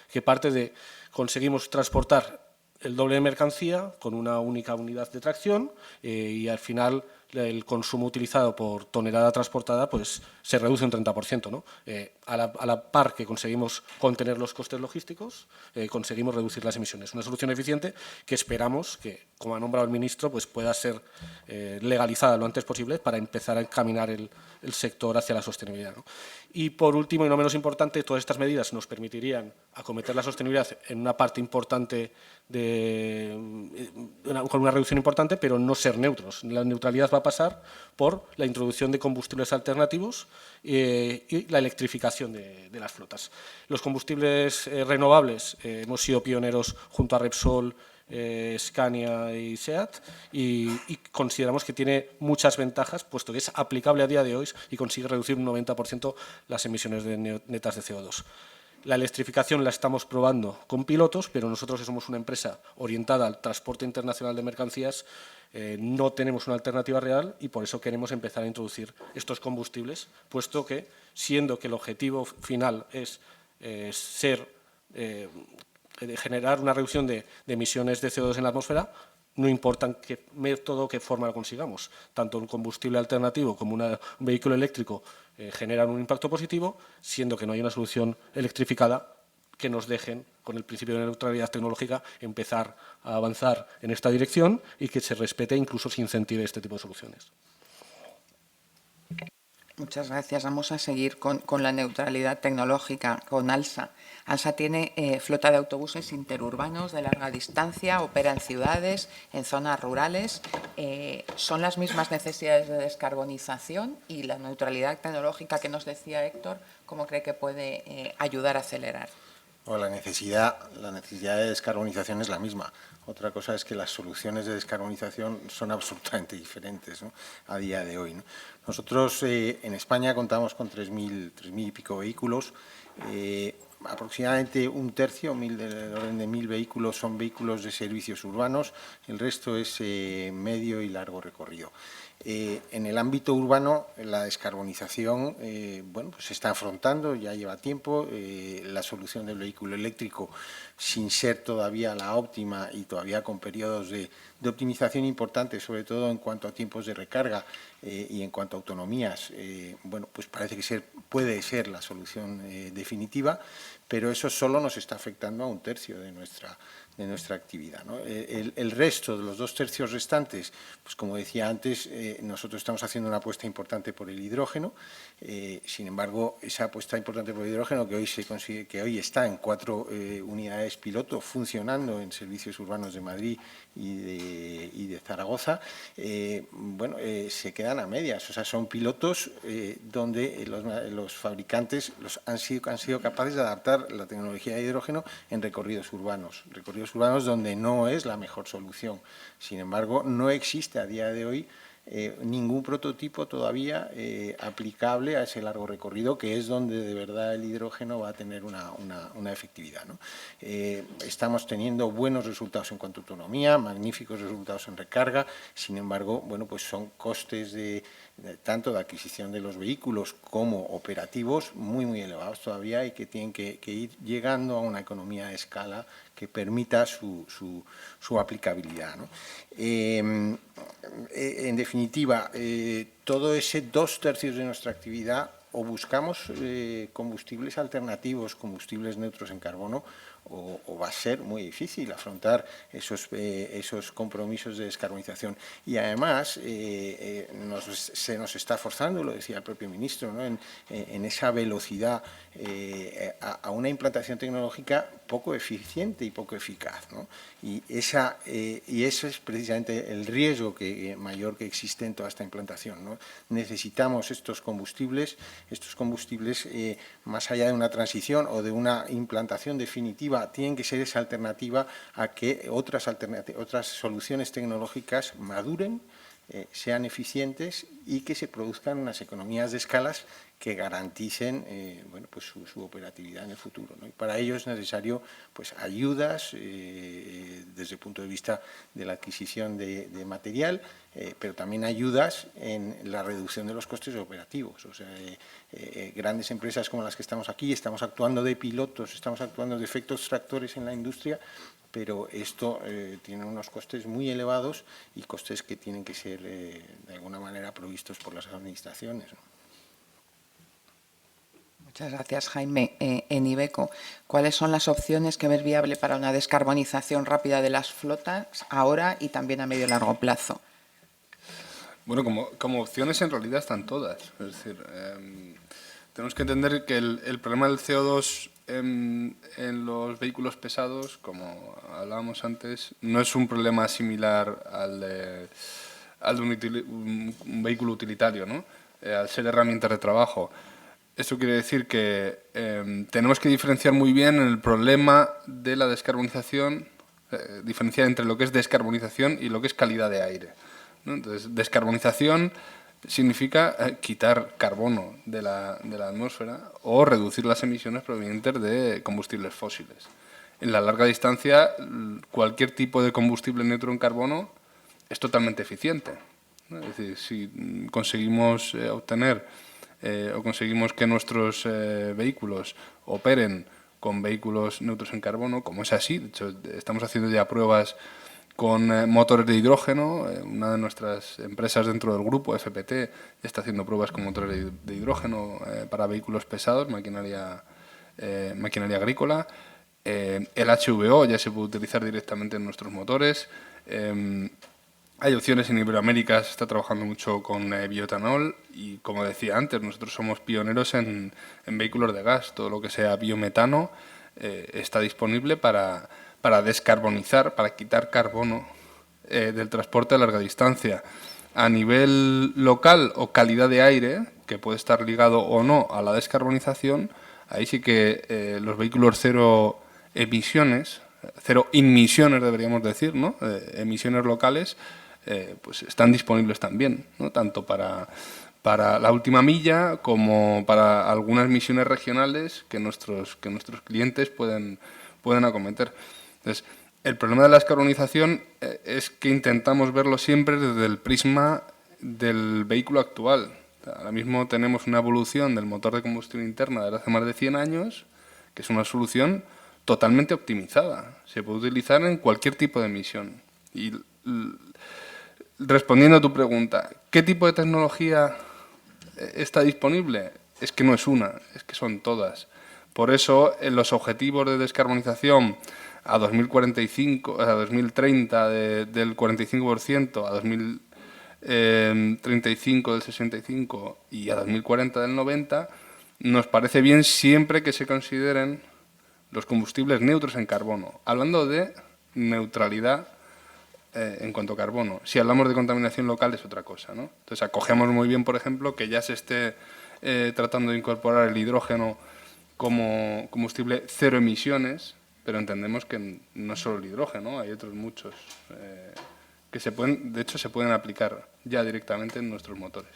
que parte de conseguimos transportar el doble de mercancía con una única unidad de tracción y al final el consumo utilizado por tonelada transportada pues se reduce un 30%, ¿no? A la par que conseguimos contener los costes logísticos, conseguimos reducir las emisiones. Una solución eficiente que esperamos que, como ha nombrado el ministro, pues pueda ser legalizada lo antes posible para empezar a encaminar el sector hacia la sostenibilidad, ¿no? Y por último, y no menos importante, todas estas medidas nos permitirían acometer la sostenibilidad en una parte importante con una reducción importante, pero no ser neutros. La neutralidad va a pasar por la introducción de combustibles alternativos y la electrificación de las flotas. Los combustibles renovables, hemos sido pioneros junto a Repsol, Scania y SEAT y consideramos que tiene muchas ventajas, puesto que es aplicable a día de hoy y consigue reducir un 90% las emisiones netas de CO2. La electrificación la estamos probando con pilotos, pero nosotros que somos una empresa orientada al transporte internacional de mercancías no tenemos una alternativa real y por eso queremos empezar a introducir estos combustibles, puesto que, siendo que el objetivo final es generar una reducción de emisiones de CO2 en la atmósfera, no importa en qué método o qué forma lo consigamos. Tanto un combustible alternativo como un vehículo eléctrico generan un impacto positivo, siendo que no hay una solución electrificada que nos dejen, con el principio de neutralidad tecnológica, empezar a avanzar en esta dirección y que se respete e incluso se incentive este tipo de soluciones. Muchas gracias. Vamos a seguir con la neutralidad tecnológica, con ALSA. ALSA tiene flota de autobuses interurbanos de larga distancia, opera en ciudades, en zonas rurales. ¿Son las mismas necesidades de descarbonización? Y la neutralidad tecnológica que nos decía Héctor, ¿cómo cree que puede ayudar a acelerar? Bueno, la necesidad de descarbonización es la misma. Otra cosa es que las soluciones de descarbonización son absolutamente diferentes, ¿no?, a día de hoy, ¿no? Nosotros en España contamos con 3.000 y pico vehículos. Aproximadamente un tercio, del orden de 1.000 vehículos, son vehículos de servicios urbanos. El resto es medio y largo recorrido. En el ámbito urbano, la descarbonización bueno, pues se está afrontando, ya lleva tiempo. La solución del vehículo eléctrico, sin ser todavía la óptima y todavía con periodos de optimización importantes, sobre todo en cuanto a tiempos de recarga y en cuanto a autonomías, bueno, pues parece que puede ser la solución definitiva, pero eso solo nos está afectando a un tercio de nuestra actividad, ¿no? El resto de los 2 tercios restantes, pues como decía antes, nosotros estamos haciendo una apuesta importante por el hidrógeno. Sin embargo, esa apuesta importante por el hidrógeno, que hoy está en 4 unidades piloto funcionando en servicios urbanos de Madrid y de Zaragoza, bueno, se quedan a medias. O sea, son pilotos donde los fabricantes han sido capaces de adaptar la tecnología de hidrógeno en recorridos urbanos donde no es la mejor solución. Sin embargo, no existe a día de hoy ningún prototipo todavía aplicable a ese largo recorrido, que es donde de verdad el hidrógeno va a tener una efectividad, ¿no? Estamos teniendo buenos resultados en cuanto a autonomía, magníficos resultados en recarga, sin embargo, bueno, pues son costes tanto de adquisición de los vehículos como operativos muy elevados todavía y que tienen que ir llegando a una economía de escala que permita su aplicabilidad, ¿no? En definitiva, todo ese 2/3 de nuestra actividad o buscamos combustibles alternativos, combustibles neutros en carbono, o va a ser muy difícil afrontar esos compromisos de descarbonización. Y además se nos está forzando, lo decía el propio ministro, ¿no?, en esa velocidad a una implantación tecnológica poco eficiente y poco eficaz, ¿no? Y eso es precisamente el riesgo mayor que existe en toda esta implantación, ¿no? Necesitamos estos combustibles más allá de una transición o de una implantación definitiva, tienen que ser esa alternativa a que otras soluciones tecnológicas maduren, sean eficientes y que se produzcan unas economías de escalas que garanticen bueno, pues su operatividad en el futuro, ¿no? Y para ello es necesario pues, ayudas desde el punto de vista de la adquisición de material, pero también ayudas en la reducción de los costes operativos. O sea, grandes empresas como las que estamos aquí, estamos actuando de pilotos, estamos actuando de efectos tractores en la industria, pero esto tiene unos costes muy elevados y costes que tienen que ser de alguna manera provistos por las administraciones, ¿no? Muchas gracias, Jaime. En Iveco, ¿cuáles son las opciones que ves viable para una descarbonización rápida de las flotas ahora y también a medio y largo plazo? Bueno, como opciones en realidad están todas. Es decir, tenemos que entender que el problema del CO2 en los vehículos pesados, como hablábamos antes, no es un problema similar al de un vehículo utilitario, ¿no? Al ser herramientas de trabajo. Esto quiere decir que tenemos que diferenciar muy bien el problema de la descarbonización, diferenciar entre lo que es descarbonización y lo que es calidad de aire, ¿no? Entonces, descarbonización significa quitar carbono de la atmósfera o reducir las emisiones provenientes de combustibles fósiles. En la larga distancia, cualquier tipo de combustible neutro en carbono es totalmente eficiente, ¿no? Es decir, si conseguimos obtener o conseguimos que nuestros vehículos operen con vehículos neutros en carbono, como es así, de hecho estamos haciendo ya pruebas con motores de hidrógeno. Una de nuestras empresas dentro del grupo, FPT, está haciendo pruebas con motores de hidrógeno para vehículos pesados, maquinaria agrícola. El HVO ya se puede utilizar directamente en nuestros motores. Hay opciones en Iberoamérica, se está trabajando mucho con bioetanol y, como decía antes, nosotros somos pioneros en vehículos de gas. Todo lo que sea biometano está disponible para descarbonizar, para quitar carbono del transporte a larga distancia. A nivel local o calidad de aire, que puede estar ligado o no a la descarbonización, ahí sí que los vehículos cero emisiones deberíamos decir, ¿no? Emisiones locales, pues están disponibles también, ¿no? Tanto para la última milla como para algunas misiones regionales que nuestros clientes pueden acometer. Entonces, el problema de la descarbonización es que intentamos verlo siempre desde el prisma del vehículo actual. Ahora mismo tenemos una evolución del motor de combustión interna desde hace más de 100 años, que es una solución totalmente optimizada. Se puede utilizar en cualquier tipo de emisión. Y respondiendo a tu pregunta, ¿qué tipo de tecnología está disponible? Es que no es una, es que son todas. Por eso, en los objetivos de descarbonización a 2045, a 2030 del 45%, a 2035 del 65% y a 2040 del 90%, nos parece bien siempre que se consideren los combustibles neutros en carbono, hablando de neutralidad en cuanto a carbono. Si hablamos de contaminación local es otra cosa, ¿no? Entonces acogemos muy bien, por ejemplo, que ya se esté tratando de incorporar el hidrógeno como combustible cero emisiones, pero entendemos que no es solo el hidrógeno, hay otros muchos que de hecho se pueden aplicar ya directamente en nuestros motores.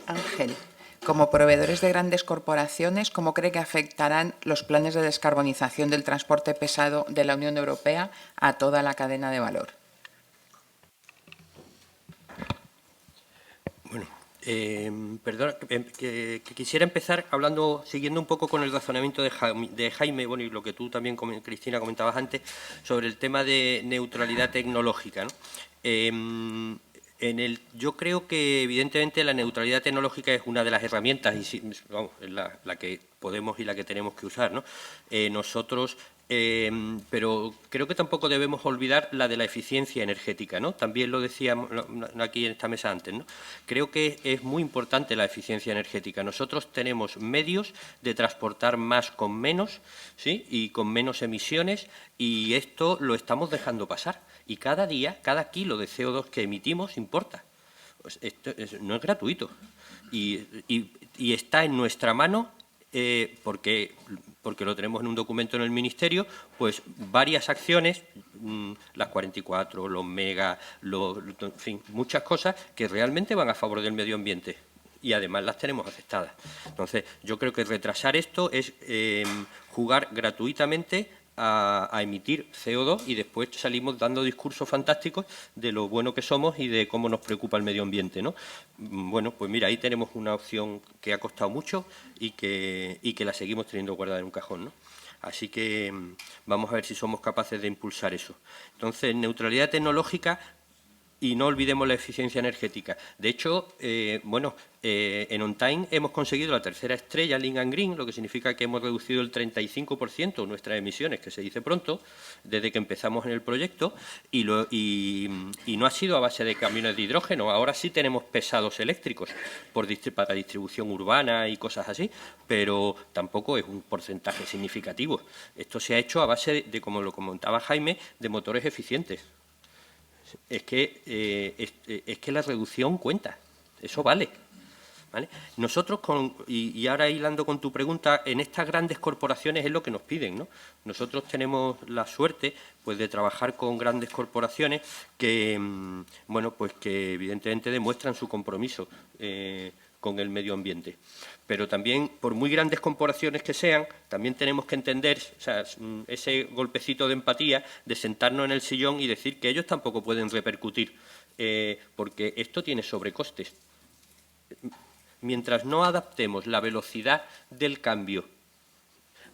Ángel, como proveedores de grandes corporaciones, ¿cómo cree que afectarán los planes de descarbonización del transporte pesado de la Unión Europea a toda la cadena de valor? Bueno, perdona, que quisiera empezar siguiendo un poco con el razonamiento de Jaime, bueno, y lo que tú también, Cristina, comentabas antes, sobre el tema de neutralidad tecnológica, ¿no? Yo creo que, evidentemente, la neutralidad tecnológica es una de las herramientas, y vamos, es la que podemos y la que tenemos que usar, ¿no? Pero creo que tampoco debemos olvidar la de la eficiencia energética, ¿no? También lo decíamos aquí en esta mesa antes, ¿no? Creo que es muy importante la eficiencia energética. Nosotros tenemos medios de transportar más con menos, ¿sí? Y con menos emisiones, y esto lo estamos dejando pasar. Y cada día, cada kilo de CO2 que emitimos importa. Pues esto no es gratuito. Y está en nuestra mano, porque lo tenemos en un documento en el Ministerio, pues varias acciones, las 44, los mega, en fin, muchas cosas que realmente van a favor del medio ambiente. Y además las tenemos aceptadas. Entonces, yo creo que retrasar esto es jugar gratuitamente a emitir CO2 y después salimos dando discursos fantásticos de lo bueno que somos y de cómo nos preocupa el medio ambiente, ¿no? Bueno, pues mira, ahí tenemos una opción que ha costado mucho y que la seguimos teniendo guardada en un cajón, ¿no? Así que vamos a ver si somos capaces de impulsar eso. Entonces, neutralidad tecnológica. Y no olvidemos la eficiencia energética. De hecho, en On Time hemos conseguido la tercera estrella Lean and Green, lo que significa que hemos reducido el 35% nuestras emisiones, que se dice pronto, desde que empezamos en el proyecto, y no ha sido a base de camiones de hidrógeno. Ahora sí tenemos pesados eléctricos para distribución urbana y cosas así, pero tampoco es un porcentaje significativo. Esto se ha hecho a base de, como lo comentaba Jaime, de motores eficientes. Es que la reducción cuenta, eso vale. ¿Vale? Nosotros, y ahora hilando con tu pregunta, en estas grandes corporaciones es lo que nos piden, ¿no? Nosotros tenemos la suerte, pues, de trabajar con grandes corporaciones que, pues que evidentemente demuestran su compromiso con el medio ambiente. Pero también, por muy grandes corporaciones que sean, también tenemos que entender, o sea, ese golpecito de empatía, de sentarnos en el sillón y decir que ellos tampoco pueden repercutir, porque esto tiene sobrecostes. Mientras no adaptemos la velocidad del cambio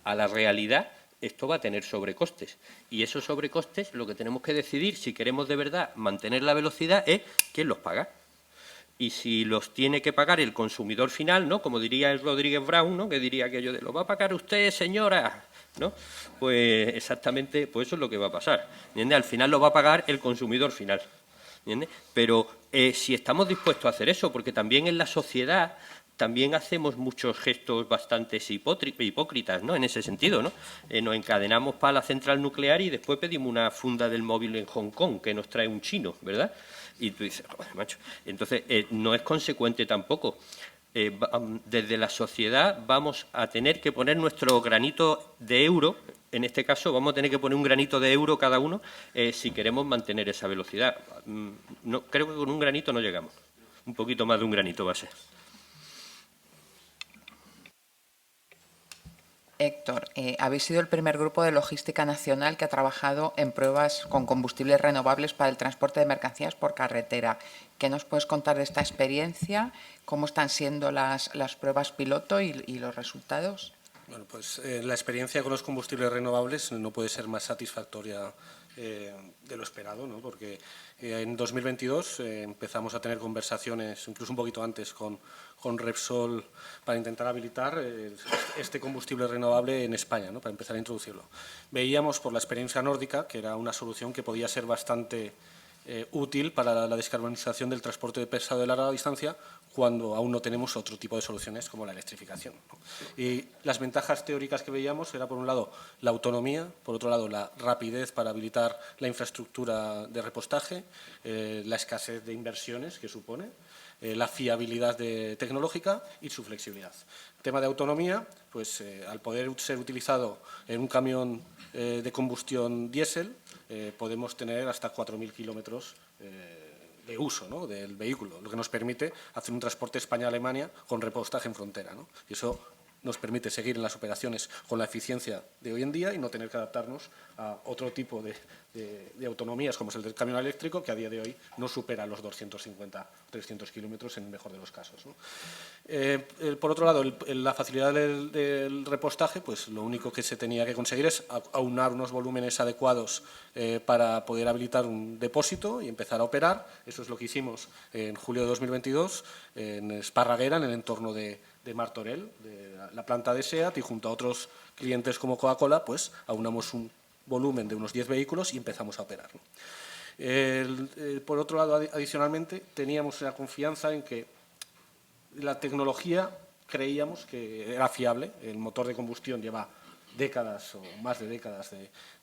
a la realidad, esto va a tener sobrecostes. Y esos sobrecostes, lo que tenemos que decidir, si queremos de verdad mantener la velocidad, es quién los paga. Y si los tiene que pagar el consumidor final, ¿no? Como diría el Rodríguez Brown, ¿no? Que diría aquello de, ¿lo va a pagar usted, señora? ¿No? Pues exactamente, pues eso es lo que va a pasar. ¿Entiende? Al final lo va a pagar el consumidor final. ¿Entiende? Pero si estamos dispuestos a hacer eso, porque también en la sociedad también hacemos muchos gestos bastante hipócritas, ¿no? En ese sentido, ¿no? Nos encadenamos para la central nuclear y después pedimos una funda del móvil en Hong Kong que nos trae un chino, ¿verdad? Y tú dices, joder, macho. Entonces, no es consecuente tampoco. Desde la sociedad vamos a tener que poner nuestro granito de euro. En este caso, vamos a tener que poner un granito de euro cada uno si queremos mantener esa velocidad. No, creo que con un granito no llegamos. Un poquito más de un granito va a ser. Héctor, habéis sido el primer grupo de logística nacional que ha trabajado en pruebas con combustibles renovables para el transporte de mercancías por carretera. ¿Qué nos puedes contar de esta experiencia? ¿Cómo están siendo las pruebas piloto y los resultados? Bueno, pues la experiencia con los combustibles renovables no puede ser más satisfactoria de lo esperado, ¿no? Porque en 2022 empezamos a tener conversaciones, incluso un poquito antes, con Repsol para intentar habilitar este combustible renovable en España, ¿no? Para empezar a introducirlo. Veíamos por la experiencia nórdica que era una solución que podía ser bastante útil para la descarbonización del transporte de pesado de larga distancia cuando aún no tenemos otro tipo de soluciones como la electrificación, ¿no? Y las ventajas teóricas que veíamos era, por un lado, la autonomía, por otro lado, la rapidez para habilitar la infraestructura de repostaje, la escasez de inversiones que supone, la fiabilidad tecnológica y su flexibilidad. El tema de autonomía, pues al poder ser utilizado en un camión de combustión diésel, podemos tener hasta 4.000 kilómetros de uso, ¿no?, del vehículo, lo que nos permite hacer un transporte España-Alemania con repostaje en frontera, ¿no? Y eso nos permite seguir en las operaciones con la eficiencia de hoy en día y no tener que adaptarnos a otro tipo de autonomías, como es el del camión eléctrico, que a día de hoy no supera los 250 o 300 kilómetros en el mejor de los casos, ¿no? Por otro lado, la facilidad del repostaje, pues lo único que se tenía que conseguir es aunar unos volúmenes adecuados para poder habilitar un depósito y empezar a operar. Eso es lo que hicimos en julio de 2022 en Esparraguera, en el entorno de Martorell, de la planta de SEAT, y junto a otros clientes como Coca-Cola, pues aunamos un volumen de unos 10 vehículos y empezamos a operar, ¿no? Por otro lado, adicionalmente, teníamos la confianza en que la tecnología creíamos que era fiable. El motor de combustión lleva décadas o más de décadas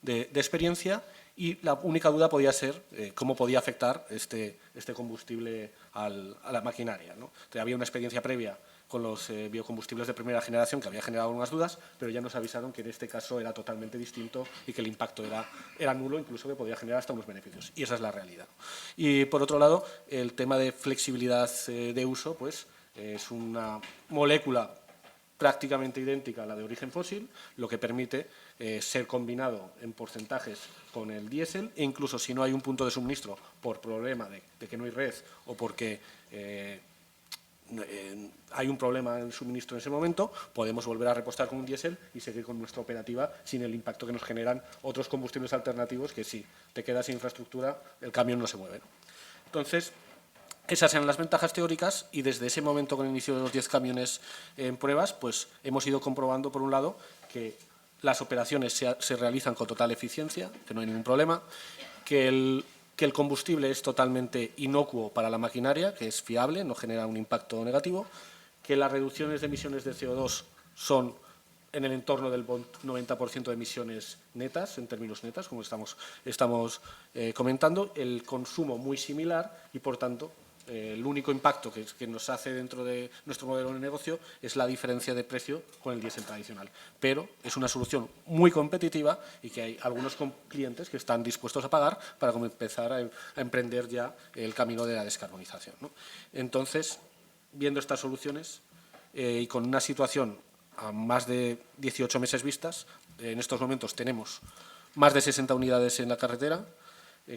de experiencia, y la única duda podía ser cómo podía afectar este combustible a la maquinaria, ¿no? Entonces, había una experiencia previa con los biocombustibles de primera generación que había generado algunas dudas, pero ya nos avisaron que en este caso era totalmente distinto y que el impacto era nulo, incluso que podía generar hasta unos beneficios. Y esa es la realidad. Y por otro lado, el tema de flexibilidad de uso, pues es una molécula prácticamente idéntica a la de origen fósil, lo que permite ser combinado en porcentajes con el diésel, e incluso si no hay un punto de suministro por problema de que no hay red o porque hay un problema en el suministro en ese momento, podemos volver a repostar con un diésel y seguir con nuestra operativa sin el impacto que nos generan otros combustibles alternativos, que si te quedas sin infraestructura, el camión no se mueve, ¿no? Entonces, esas eran las ventajas teóricas, y desde ese momento, con el inicio de los 10 camiones en pruebas, pues hemos ido comprobando, por un lado, que las operaciones se realizan con total eficiencia, que no hay ningún problema, que el combustible es totalmente inocuo para la maquinaria, que es fiable, no genera un impacto negativo, que las reducciones de emisiones de CO2 son en el entorno del 90% de emisiones netas, en términos netas, como estamos comentando, el consumo muy similar, y por tanto el único impacto que nos hace dentro de nuestro modelo de negocio es la diferencia de precio con el diésel tradicional. Pero es una solución muy competitiva y que hay algunos clientes que están dispuestos a pagar para empezar a emprender ya el camino de la descarbonización, ¿no? Entonces, viendo estas soluciones y con una situación a más de 18 meses vistas, en estos momentos tenemos más de 60 unidades en la carretera,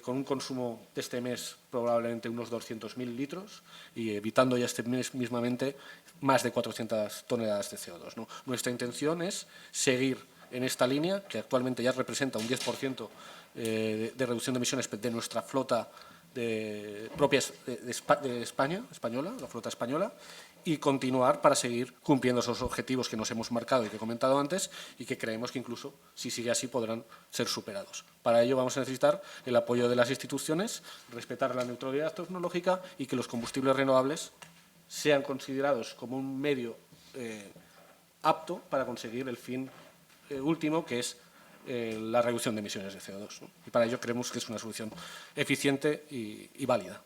con un consumo de este mes probablemente unos 200.000 litros, y evitando ya este mes mismamente más de 400 toneladas de CO2, ¿no? Nuestra intención es seguir en esta línea, que actualmente ya representa un 10% de reducción de emisiones de nuestra flota propia de española, la flota española, y continuar para seguir cumpliendo esos objetivos que nos hemos marcado y que he comentado antes, y que creemos que incluso, si sigue así, podrán ser superados. Para ello vamos a necesitar el apoyo de las instituciones, respetar la neutralidad tecnológica y que los combustibles renovables sean considerados como un medio apto para conseguir el fin último, que es la reducción de emisiones de CO2, ¿no? Y para ello creemos que es una solución eficiente y válida.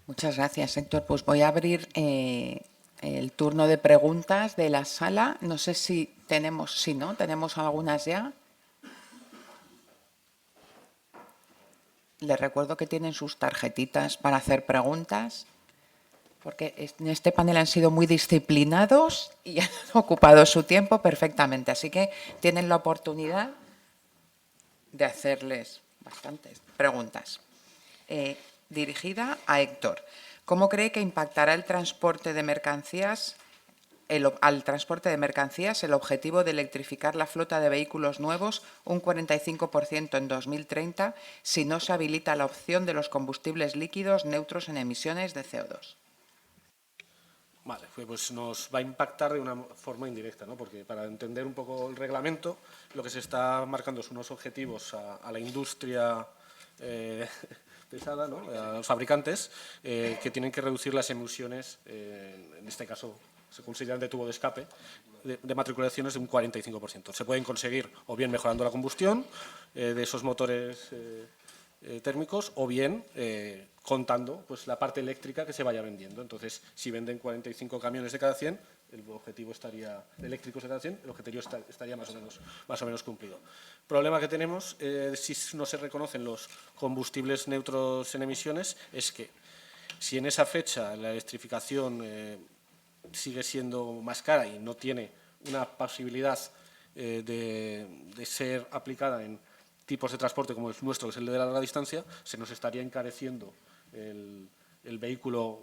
Muchas gracias, Héctor. Pues voy a abrir el turno de preguntas de la sala. No sé si tenemos algunas ya. Les recuerdo que tienen sus tarjetitas para hacer preguntas, porque en este panel han sido muy disciplinados y han ocupado su tiempo perfectamente. Así que tienen la oportunidad de hacerles bastantes preguntas. Dirigida a Héctor. ¿Cómo cree que impactará el transporte de mercancías, al transporte de mercancías el objetivo de electrificar la flota de vehículos nuevos un 45% en 2030 si no se habilita la opción de los combustibles líquidos neutros en emisiones de CO2? Vale, pues nos va a impactar de una forma indirecta, ¿no? Porque para entender un poco el reglamento, lo que se está marcando son unos objetivos a la industria pesada, ¿no?, a los fabricantes, que tienen que reducir las emisiones, en este caso se consideran de tubo de escape, de matriculaciones de un 45%. Se pueden conseguir o bien mejorando la combustión de esos motores térmicos, o bien contando pues, la parte eléctrica que se vaya vendiendo. Entonces, si venden 45 camiones de cada 100, el objetivo estaría, eléctricos de cada 100, el objetivo estaría más o menos cumplido. El problema que tenemos, si no se reconocen los combustibles neutros en emisiones, es que si en esa fecha la electrificación sigue siendo más cara y no tiene una posibilidad de ser aplicada en tipos de transporte como el nuestro, que es el de la larga distancia, se nos estaría encareciendo el vehículo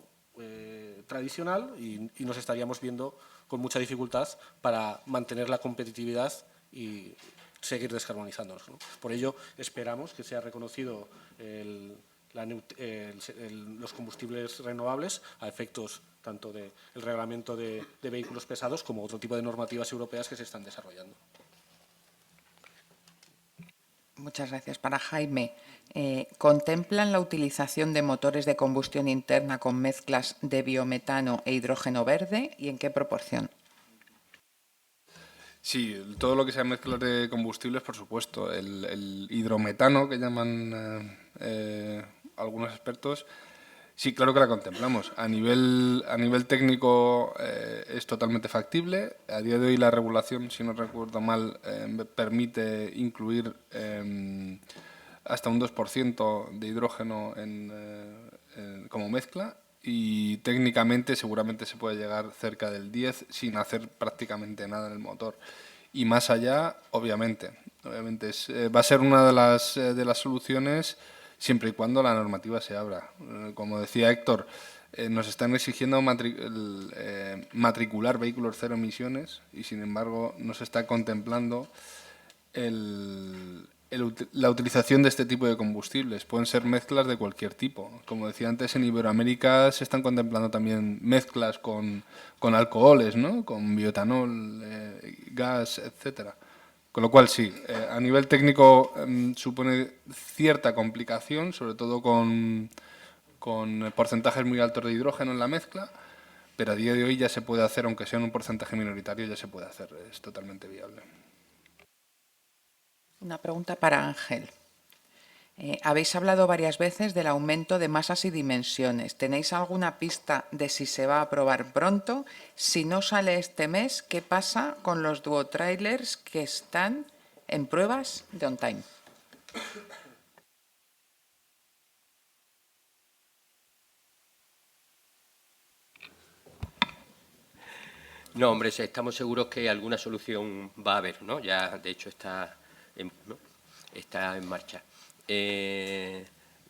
tradicional y nos estaríamos viendo con mucha dificultad para mantener la competitividad y seguir descarbonizándonos, ¿no? Por ello, esperamos que sea reconocido los combustibles renovables a efectos tanto del reglamento de vehículos pesados como otro tipo de normativas europeas que se están desarrollando. Muchas gracias. Para Jaime, ¿contemplan la utilización de motores de combustión interna con mezclas de biometano e hidrógeno verde y en qué proporción? Sí, todo lo que sea mezclas de combustibles, por supuesto. El hidrometano, que llaman algunos expertos, sí, claro que la contemplamos. A nivel técnico es totalmente factible. A día de hoy la regulación, si no recuerdo mal, permite incluir hasta un 2% de hidrógeno como mezcla, y técnicamente seguramente se puede llegar cerca del 10 sin hacer prácticamente nada en el motor. Y más allá, obviamente va a ser una de las soluciones siempre y cuando la normativa se abra. Como decía Héctor, nos están exigiendo matricular vehículos cero emisiones y, sin embargo, no se está contemplando la utilización de este tipo de combustibles. Pueden ser mezclas de cualquier tipo. Como decía antes, en Iberoamérica se están contemplando también mezclas con alcoholes, ¿no? Con bioetanol, gas, etcétera. Con lo cual, sí, a nivel técnico supone cierta complicación, sobre todo con porcentajes muy altos de hidrógeno en la mezcla, pero a día de hoy ya se puede hacer, aunque sea en un porcentaje minoritario, ya se puede hacer, es totalmente viable. Una pregunta para Ángel. Habéis hablado varias veces del aumento de masas y dimensiones. ¿Tenéis alguna pista de si se va a aprobar pronto? Si no sale este mes, ¿qué pasa con los duotrailers que están en pruebas de on time? No, hombre, estamos seguros que alguna solución va a haber, ¿no? Ya, de hecho, está en marcha.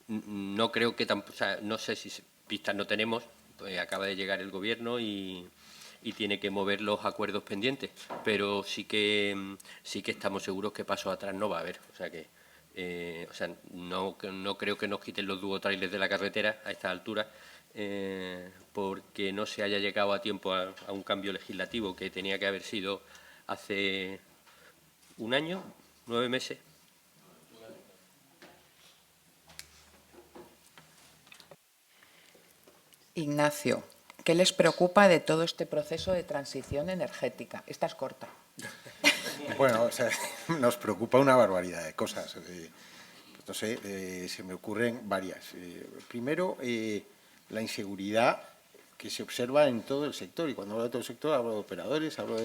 No creo que tampoco, o sea, no sé si pistas no tenemos, pues acaba de llegar el Gobierno y tiene que mover los acuerdos pendientes, pero sí que estamos seguros que paso atrás no va a haber. O sea que no creo que nos quiten los duotrailers de la carretera a esta altura, porque no se haya llegado a tiempo a un cambio legislativo que tenía que haber sido hace un año, 9 meses. Ignacio, ¿qué les preocupa de todo este proceso de transición energética? Esta es corta. Bueno, o sea, nos preocupa una barbaridad de cosas. No sé, se me ocurren varias. Primero, la inseguridad que se observa en todo el sector. Y cuando hablo de todo el sector, hablo de operadores, hablo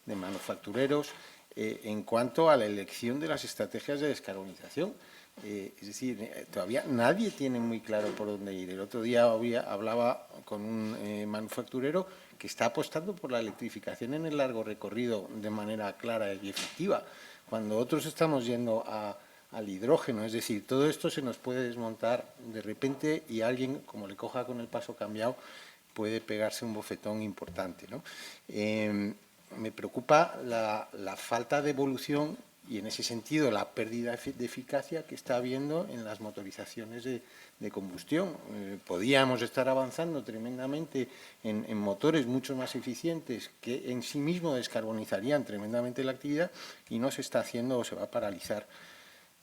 de manufactureros, en cuanto a la elección de las estrategias de descarbonización. Es decir, todavía nadie tiene muy claro por dónde ir. El otro día hablaba con un manufacturero que está apostando por la electrificación en el largo recorrido de manera clara y efectiva, cuando otros estamos yendo al hidrógeno. Es decir, todo esto se nos puede desmontar de repente y alguien, como le coja con el paso cambiado, puede pegarse un bofetón importante, ¿no? Me preocupa la falta de evolución y, en ese sentido, la pérdida de eficacia que está habiendo en las motorizaciones de combustión. Podíamos estar avanzando tremendamente en motores mucho más eficientes que en sí mismos descarbonizarían tremendamente la actividad, y no se está haciendo o se va a paralizar.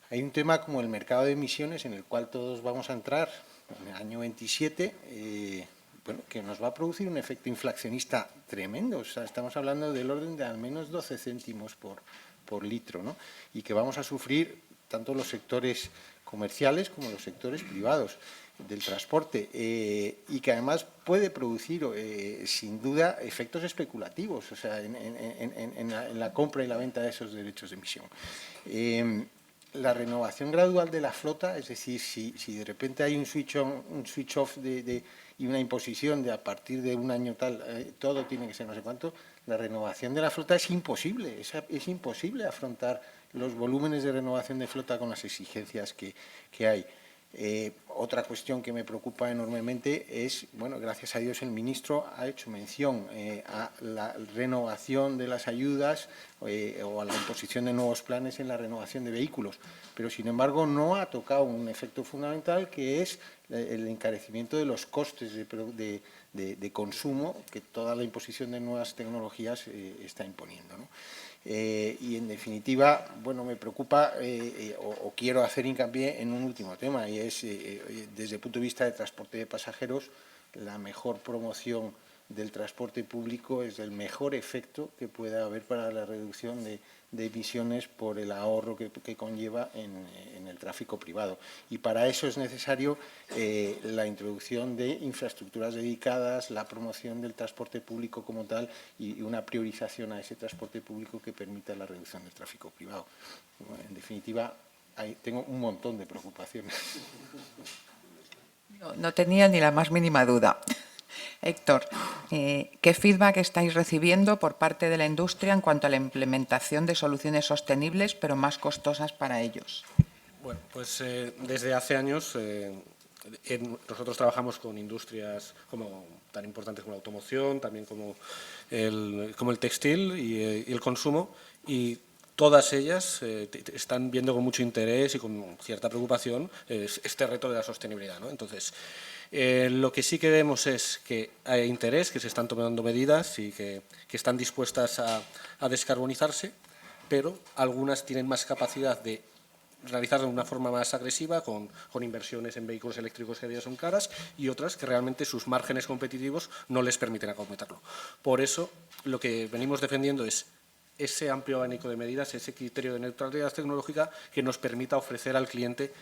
Hay un tema como el mercado de emisiones, en el cual todos vamos a entrar en el año 27, bueno, que nos va a producir un efecto inflacionista tremendo. O sea, estamos hablando del orden de al menos 12 céntimos por litro, ¿no? Y que vamos a sufrir tanto los sectores comerciales como los sectores privados del transporte y que además puede producir sin duda efectos especulativos, o sea, en la compra y la venta de esos derechos de emisión. La renovación gradual de la flota, es decir, si de repente hay un switch on, un switch off y una imposición de a partir de un año tal, todo tiene que ser no sé cuánto, la renovación de la flota es imposible, es imposible afrontar los volúmenes de renovación de flota con las exigencias que hay. Otra cuestión que me preocupa enormemente es, bueno, gracias a Dios el ministro ha hecho mención a la renovación de las ayudas o a la imposición de nuevos planes en la renovación de vehículos, pero sin embargo no ha tocado un efecto fundamental que es el encarecimiento de los costes de consumo que toda la imposición de nuevas tecnologías está imponiendo, ¿no? Y en definitiva, bueno, me preocupa o quiero hacer hincapié en un último tema y es, desde el punto de vista de transporte de pasajeros, la mejor promoción del transporte público es el mejor efecto que pueda haber para la reducción de emisiones por el ahorro que conlleva en el tráfico privado. Y para eso es necesario la introducción de infraestructuras dedicadas, la promoción del transporte público como tal y una priorización a ese transporte público que permita la reducción del tráfico privado. Bueno, en definitiva, tengo un montón de preocupaciones. No tenía ni la más mínima duda. Héctor, ¿qué feedback estáis recibiendo por parte de la industria en cuanto a la implementación de soluciones sostenibles pero más costosas para ellos? Bueno, pues desde hace años nosotros trabajamos con industrias tan importantes como la automoción, también como el textil y el consumo, y todas ellas están viendo con mucho interés y con cierta preocupación este reto de la sostenibilidad, ¿no? Entonces, lo que sí que vemos es que hay interés, que se están tomando medidas y que están dispuestas a descarbonizarse, pero algunas tienen más capacidad de realizarlo de una forma más agresiva, con inversiones en vehículos eléctricos que a día son caras, y otras que realmente sus márgenes competitivos no les permiten acometerlo. Por eso, lo que venimos defendiendo es ese amplio abanico de medidas, ese criterio de neutralidad tecnológica que nos permita ofrecer al cliente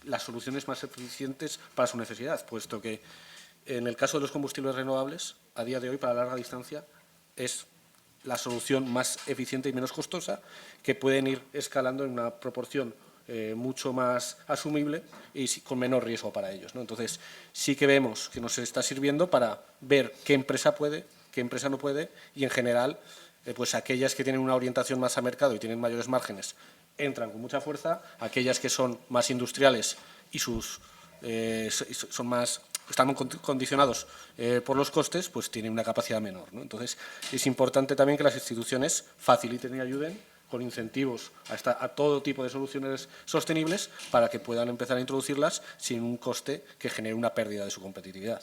las soluciones más eficientes para su necesidad, puesto que en el caso de los combustibles renovables, a día de hoy, para larga distancia, es la solución más eficiente y menos costosa, que pueden ir escalando en una proporción mucho más asumible y con menor riesgo para ellos, ¿no? Entonces, sí que vemos que nos está sirviendo para ver qué empresa puede, qué empresa no puede, y en general, pues aquellas que tienen una orientación más a mercado y tienen mayores márgenes entran con mucha fuerza, aquellas que son más industriales y están condicionados por los costes, pues tienen una capacidad menor, ¿no? Entonces, es importante también que las instituciones faciliten y ayuden con incentivos a todo tipo de soluciones sostenibles para que puedan empezar a introducirlas sin un coste que genere una pérdida de su competitividad.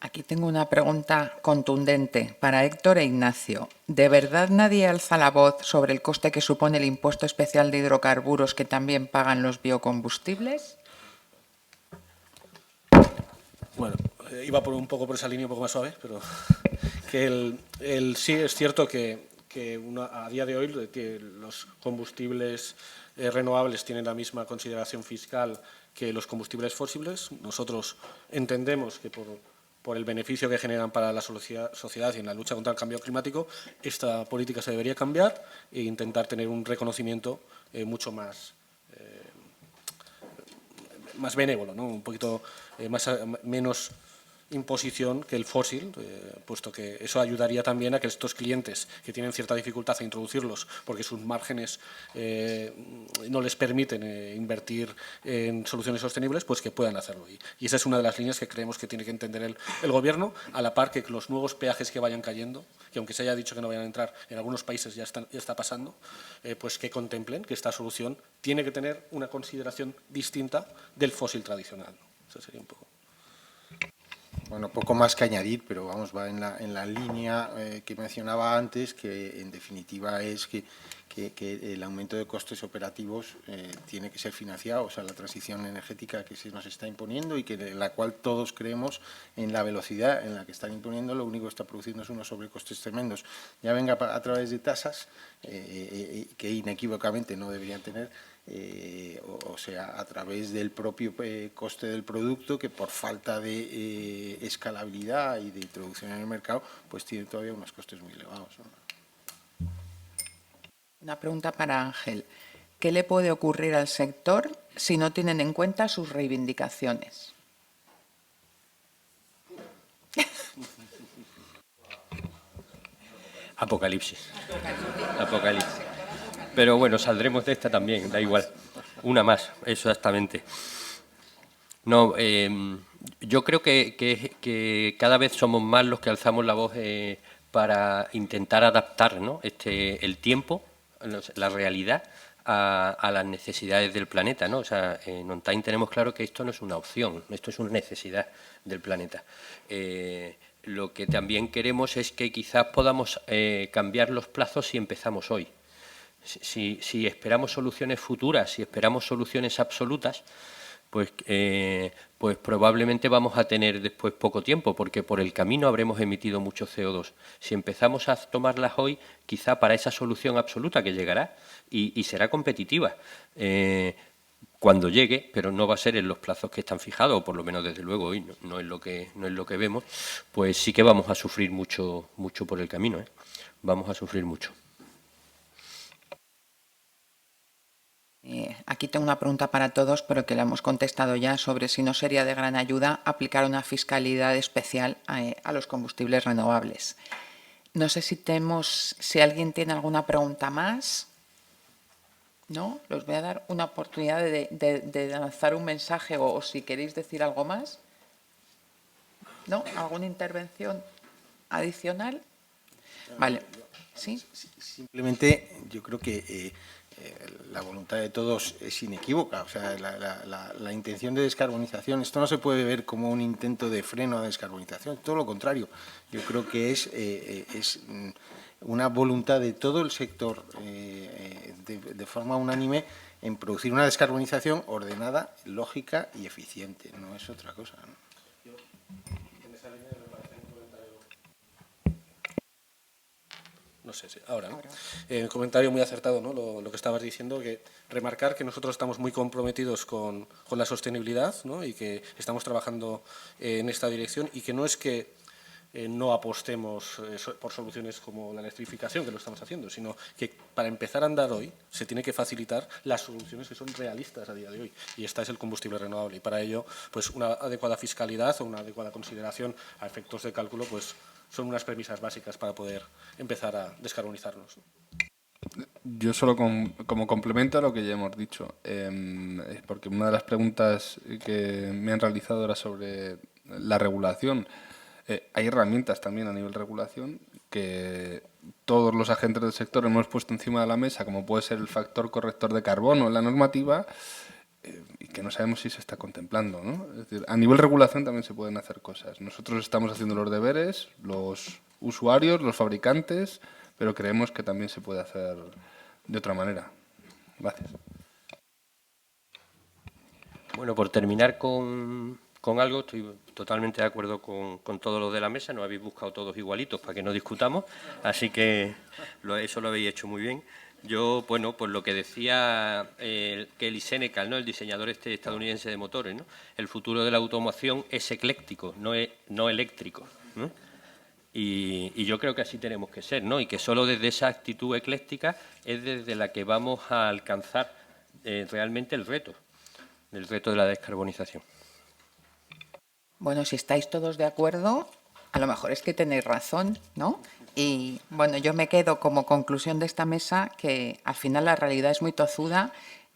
Aquí tengo una pregunta contundente para Héctor e Ignacio. ¿De verdad nadie alza la voz sobre el coste que supone el impuesto especial de hidrocarburos que también pagan los biocombustibles? Bueno, iba un poco por esa línea un poco más suave, pero que sí es cierto que a día de hoy los combustibles renovables tienen la misma consideración fiscal que los combustibles fósiles. Nosotros entendemos que por el beneficio que generan para la sociedad y en la lucha contra el cambio climático, esta política se debería cambiar e intentar tener un reconocimiento mucho más benévolo, ¿no? Un poquito menos imposición que el fósil, puesto que eso ayudaría también a que estos clientes que tienen cierta dificultad a introducirlos porque sus márgenes no les permiten invertir en soluciones sostenibles, pues que puedan hacerlo. Y esa es una de las líneas que creemos que tiene que entender el Gobierno, a la par que los nuevos peajes que vayan cayendo, que aunque se haya dicho que no vayan a entrar, en algunos países ya está pasando, pues que contemplen que esta solución tiene que tener una consideración distinta del fósil tradicional. Eso sería un poco. Bueno, poco más que añadir, pero vamos, va en la línea que mencionaba antes, que en definitiva es que el aumento de costes operativos tiene que ser financiado, o sea, la transición energética que se nos está imponiendo y que en la cual todos creemos en la velocidad en la que están imponiendo, lo único que está produciendo es unos sobrecostes tremendos. Ya venga a través de tasas que inequívocamente no deberían tener, o sea, a través del propio coste del producto, que por falta de escalabilidad y de introducción en el mercado, pues tiene todavía unos costes muy elevados, ¿no? Una pregunta para Ángel. ¿Qué le puede ocurrir al sector si no tienen en cuenta sus reivindicaciones? Apocalipsis. Apocalipsis. Pero bueno, saldremos de esta también, da igual. Una más, exactamente. No, yo creo que cada vez somos más los que alzamos la voz para intentar adaptar, ¿no?, el tiempo, la realidad, a las necesidades del planeta, ¿no? O sea, en On Time tenemos claro que esto no es una opción, esto es una necesidad del planeta. Lo que también queremos es que quizás podamos cambiar los plazos si empezamos hoy. Si esperamos soluciones futuras, si esperamos soluciones absolutas, pues probablemente vamos a tener después poco tiempo, porque por el camino habremos emitido mucho CO2. Si empezamos a tomarlas hoy, quizá para esa solución absoluta que llegará y será competitiva cuando llegue, pero no va a ser en los plazos que están fijados, o por lo menos desde luego hoy no es lo que vemos, pues sí que vamos a sufrir mucho por el camino, ¿eh? Vamos a sufrir mucho. Aquí tengo una pregunta para todos, pero que la hemos contestado ya, sobre si no sería de gran ayuda aplicar una fiscalidad especial a los combustibles renovables. No sé si alguien tiene alguna pregunta más. ¿No? Les voy a dar una oportunidad de lanzar un mensaje o si queréis decir algo más. ¿No? ¿Alguna intervención adicional? Vale. ¿Sí? Simplemente yo creo que la voluntad de todos es inequívoca, o sea, la intención de descarbonización, esto no se puede ver como un intento de freno a la descarbonización, todo lo contrario. Yo creo que es una voluntad de todo el sector de forma unánime en producir una descarbonización ordenada, lógica y eficiente, no es otra cosa, ¿no? No sé si ahora, ¿no? Un comentario muy acertado, ¿no? Lo que estabas diciendo, que remarcar que nosotros estamos muy comprometidos con la sostenibilidad, ¿no? Y que estamos trabajando en esta dirección, y que no es que no apostemos por soluciones como la electrificación, que lo estamos haciendo, sino que para empezar a andar hoy se tiene que facilitar las soluciones que son realistas a día de hoy, y esta es el combustible renovable, y para ello pues una adecuada fiscalidad o una adecuada consideración a efectos de cálculo pues son unas premisas básicas para poder empezar a descarbonizarnos. Yo solo como complemento a lo que ya hemos dicho, porque una de las preguntas que me han realizado era sobre la regulación. Hay herramientas también a nivel de regulación que todos los agentes del sector hemos puesto encima de la mesa, como puede ser el factor corrector de carbono en la normativa, y que no sabemos si se está contemplando, ¿no? Es decir, a nivel de regulación también se pueden hacer cosas. Nosotros estamos haciendo los deberes, los usuarios, los fabricantes, pero creemos que también se puede hacer de otra manera. Gracias. Bueno, por terminar con algo, estoy totalmente de acuerdo con todo lo de la mesa, nos habéis buscado todos igualitos para que no discutamos, así que eso lo habéis hecho muy bien. Yo, bueno, pues lo que decía Kelly Senecal, ¿no?, el diseñador estadounidense de motores, ¿no?, el futuro de la automoción es ecléctico, no eléctrico, ¿no? Y yo creo que así tenemos que ser, ¿no?, y que solo desde esa actitud ecléctica es desde la que vamos a alcanzar realmente el reto de la descarbonización. Bueno, si estáis todos de acuerdo, a lo mejor es que tenéis razón, ¿no? Y bueno, yo me quedo como conclusión de esta mesa que al final la realidad es muy tozuda.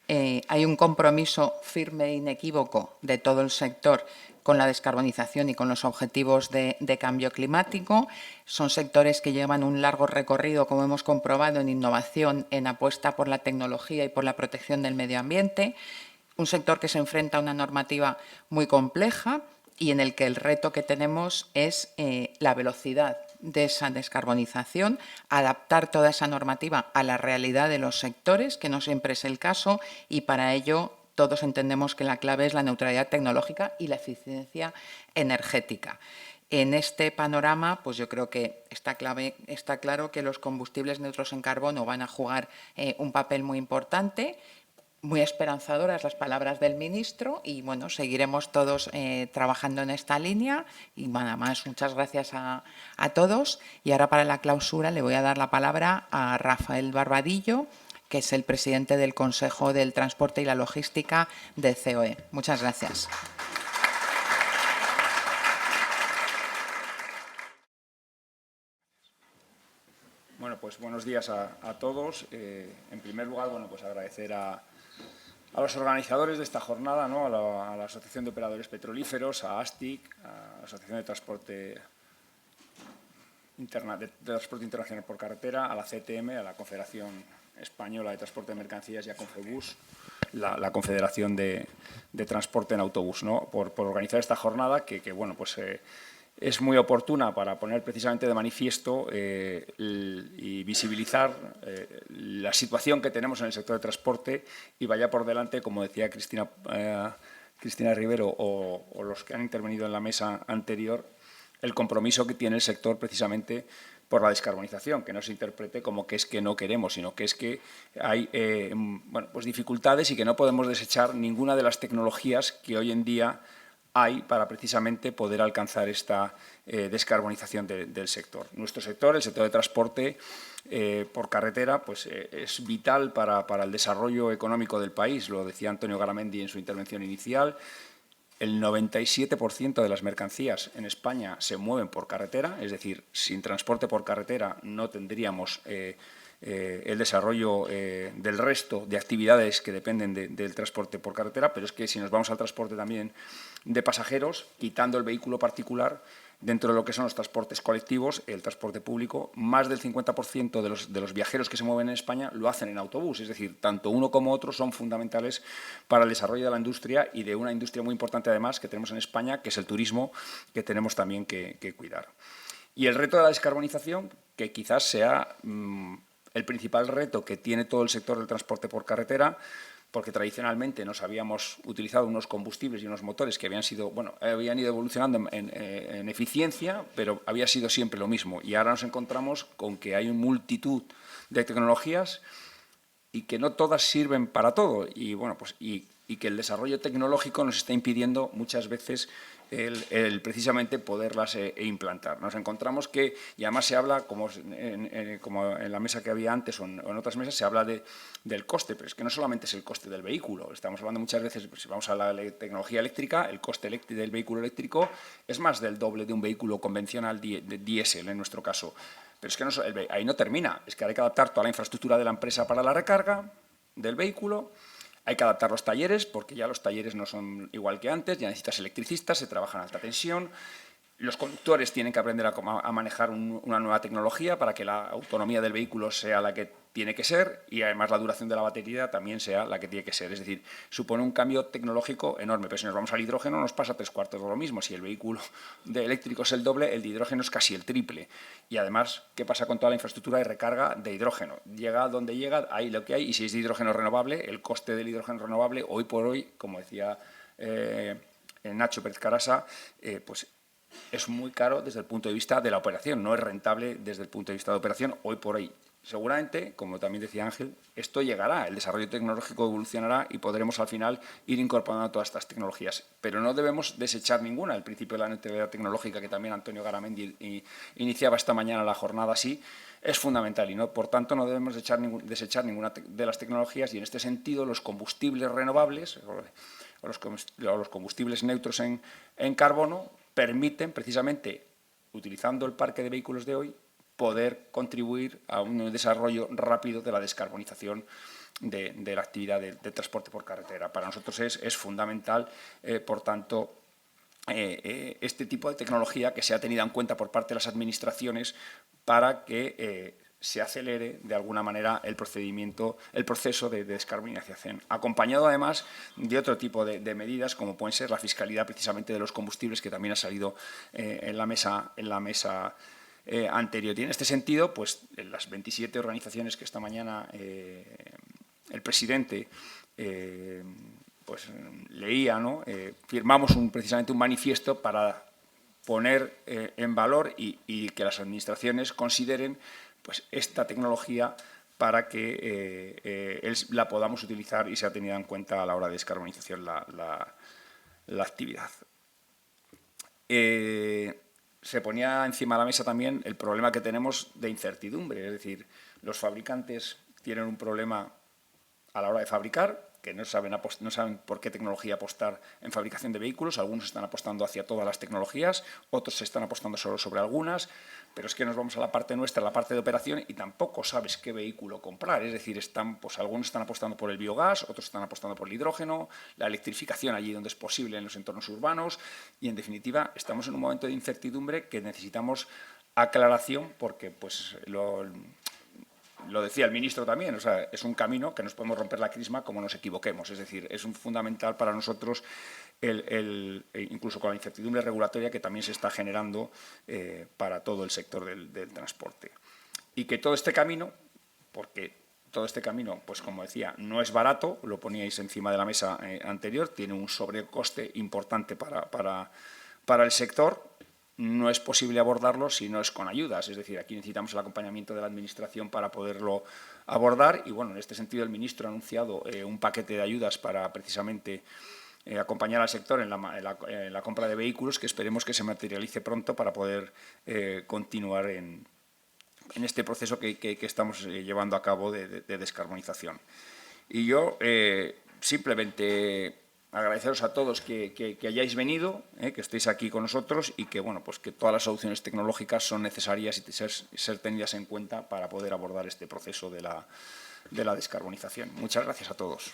Hay un compromiso firme e inequívoco de todo el sector con la descarbonización y con los objetivos de cambio climático. Son sectores que llevan un largo recorrido, como hemos comprobado, en innovación, en apuesta por la tecnología y por la protección del medio ambiente. Un sector que se enfrenta a una normativa muy compleja y en el que el reto que tenemos es la velocidad de esa descarbonización, adaptar toda esa normativa a la realidad de los sectores, que no siempre es el caso, y para ello todos entendemos que la clave es la neutralidad tecnológica y la eficiencia energética. En este panorama, pues yo creo que está claro que los combustibles neutros en carbono van a jugar un papel muy importante. Muy esperanzadoras las palabras del ministro y, bueno, seguiremos todos trabajando en esta línea. Y nada más, muchas gracias a todos. Y ahora, para la clausura, le voy a dar la palabra a Rafael Barbadillo, que es el presidente del Consejo del Transporte y la Logística de COE. Muchas gracias. Bueno, pues buenos días a todos. En primer lugar, bueno, pues agradecer a los organizadores de esta jornada, ¿no? a la Asociación de Operadores Petrolíferos, a ASTIC, a la Asociación de Transporte Internacional por Carretera, a la CTM, a la Confederación Española de Transporte de Mercancías y a Confebus, la Confederación de Transporte en Autobús, ¿no? por organizar esta jornada que bueno, pues es muy oportuna para poner precisamente de manifiesto y visibilizar la situación que tenemos en el sector de transporte y vaya por delante, como decía Cristina Rivero o los que han intervenido en la mesa anterior, el compromiso que tiene el sector precisamente por la descarbonización, que no se interprete como que es que no queremos, sino que es que hay bueno, pues dificultades y que no podemos desechar ninguna de las tecnologías que hoy en día hay para precisamente poder alcanzar esta descarbonización del sector. Nuestro sector, el sector de transporte por carretera, pues es vital para el desarrollo económico del país. Lo decía Antonio Garamendi en su intervención inicial. El 97% de las mercancías en España se mueven por carretera, es decir, sin transporte por carretera no tendríamos el desarrollo del resto de actividades que dependen del transporte por carretera, pero es que si nos vamos al transporte también de pasajeros, quitando el vehículo particular, dentro de lo que son los transportes colectivos, el transporte público, más del 50% de los viajeros que se mueven en España lo hacen en autobús. Es decir, tanto uno como otro son fundamentales para el desarrollo de la industria y de una industria muy importante además que tenemos en España, que es el turismo, que tenemos también que cuidar. Y el reto de la descarbonización, que quizás sea el principal reto que tiene todo el sector del transporte por carretera, porque tradicionalmente nos habíamos utilizado unos combustibles y unos motores que habían ido evolucionando en eficiencia, pero había sido siempre lo mismo. Y ahora nos encontramos con que hay multitud de tecnologías y que no todas sirven para todo. Y, bueno, pues, y que el desarrollo tecnológico nos está impidiendo muchas veces el precisamente poderlas implantar. Nos encontramos que, y además se habla, como en la mesa que había antes o en otras mesas, se habla del coste, pero es que no solamente es el coste del vehículo. Estamos hablando muchas veces, pues, si vamos a la tecnología eléctrica, el coste del vehículo eléctrico es más del doble de un vehículo convencional de diésel, en nuestro caso. Pero es que ahí no termina, es que hay que adaptar toda la infraestructura de la empresa para la recarga del vehículo. Hay que adaptar los talleres, porque ya los talleres no son igual que antes, ya necesitas electricistas, se trabaja en alta tensión. Los conductores tienen que aprender a manejar una nueva tecnología para que la autonomía del vehículo sea la que tiene que ser y además la duración de la batería también sea la que tiene que ser. Es decir, supone un cambio tecnológico enorme, pero si nos vamos al hidrógeno nos pasa 3/4 de lo mismo. Si el vehículo eléctrico es el doble, el de hidrógeno es casi el triple. Y además, ¿qué pasa con toda la infraestructura de recarga de hidrógeno? Llega donde llega, hay lo que hay, y si es de hidrógeno renovable, el coste del hidrógeno renovable, hoy por hoy, como decía Nacho Pérez Carasa, pues es muy caro desde el punto de vista de la operación, no es rentable desde el punto de vista de operación hoy por hoy. Seguramente, como también decía Ángel, esto llegará, el desarrollo tecnológico evolucionará y podremos al final ir incorporando todas estas tecnologías. Pero no debemos desechar ninguna. El principio de la neutralidad tecnológica, que también Antonio Garamendi iniciaba esta mañana la jornada así, es fundamental y por tanto no debemos desechar ninguna de las tecnologías y en este sentido los combustibles renovables o los combustibles neutros en carbono permiten precisamente, utilizando el parque de vehículos de hoy, poder contribuir a un desarrollo rápido de la descarbonización de la actividad de transporte por carretera. Para nosotros es fundamental, por tanto, este tipo de tecnología que sea tenida en cuenta por parte de las administraciones para que se acelere de alguna manera el proceso de descarbonización, acompañado además de otro tipo de medidas, como pueden ser la fiscalidad precisamente de los combustibles, que también ha salido en la mesa anterior. Y en este sentido, pues las 27 organizaciones que esta mañana el presidente pues leía, ¿no? Firmamos precisamente un manifiesto para poner en valor y que las administraciones consideren pues esta tecnología para que la podamos utilizar y sea tenida en cuenta a la hora de descarbonización la actividad. Se ponía encima de la mesa también el problema que tenemos de incertidumbre, es decir, los fabricantes tienen un problema a la hora de fabricar, que no saben por qué tecnología apostar en fabricación de vehículos. Algunos están apostando hacia todas las tecnologías, otros se están apostando solo sobre algunas, pero es que nos vamos a la parte nuestra, la parte de operación, y tampoco sabes qué vehículo comprar. Es decir, pues algunos están apostando por el biogás, otros están apostando por el hidrógeno, la electrificación allí donde es posible en los entornos urbanos, y en definitiva estamos en un momento de incertidumbre que necesitamos aclaración, porque pues lo decía el ministro también, o sea, es un camino que nos podemos romper la crisma como nos equivoquemos. Es decir, es fundamental para nosotros, incluso con la incertidumbre regulatoria que también se está generando para todo el sector del transporte. Y que todo este camino, porque todo este camino, pues como decía, no es barato, lo poníais encima de la mesa anterior, tiene un sobrecoste importante para el sector. No es posible abordarlo si no es con ayudas, es decir, aquí necesitamos el acompañamiento de la Administración para poderlo abordar y, bueno, en este sentido el ministro ha anunciado un paquete de ayudas para precisamente acompañar al sector en la compra de vehículos, que esperemos que se materialice pronto para poder continuar en este proceso que estamos llevando a cabo de descarbonización. Y yo simplemente agradeceros a todos que hayáis venido, que estéis aquí con nosotros y que, bueno, pues que todas las soluciones tecnológicas son necesarias y ser tenidas en cuenta para poder abordar este proceso de la descarbonización. Muchas gracias a todos.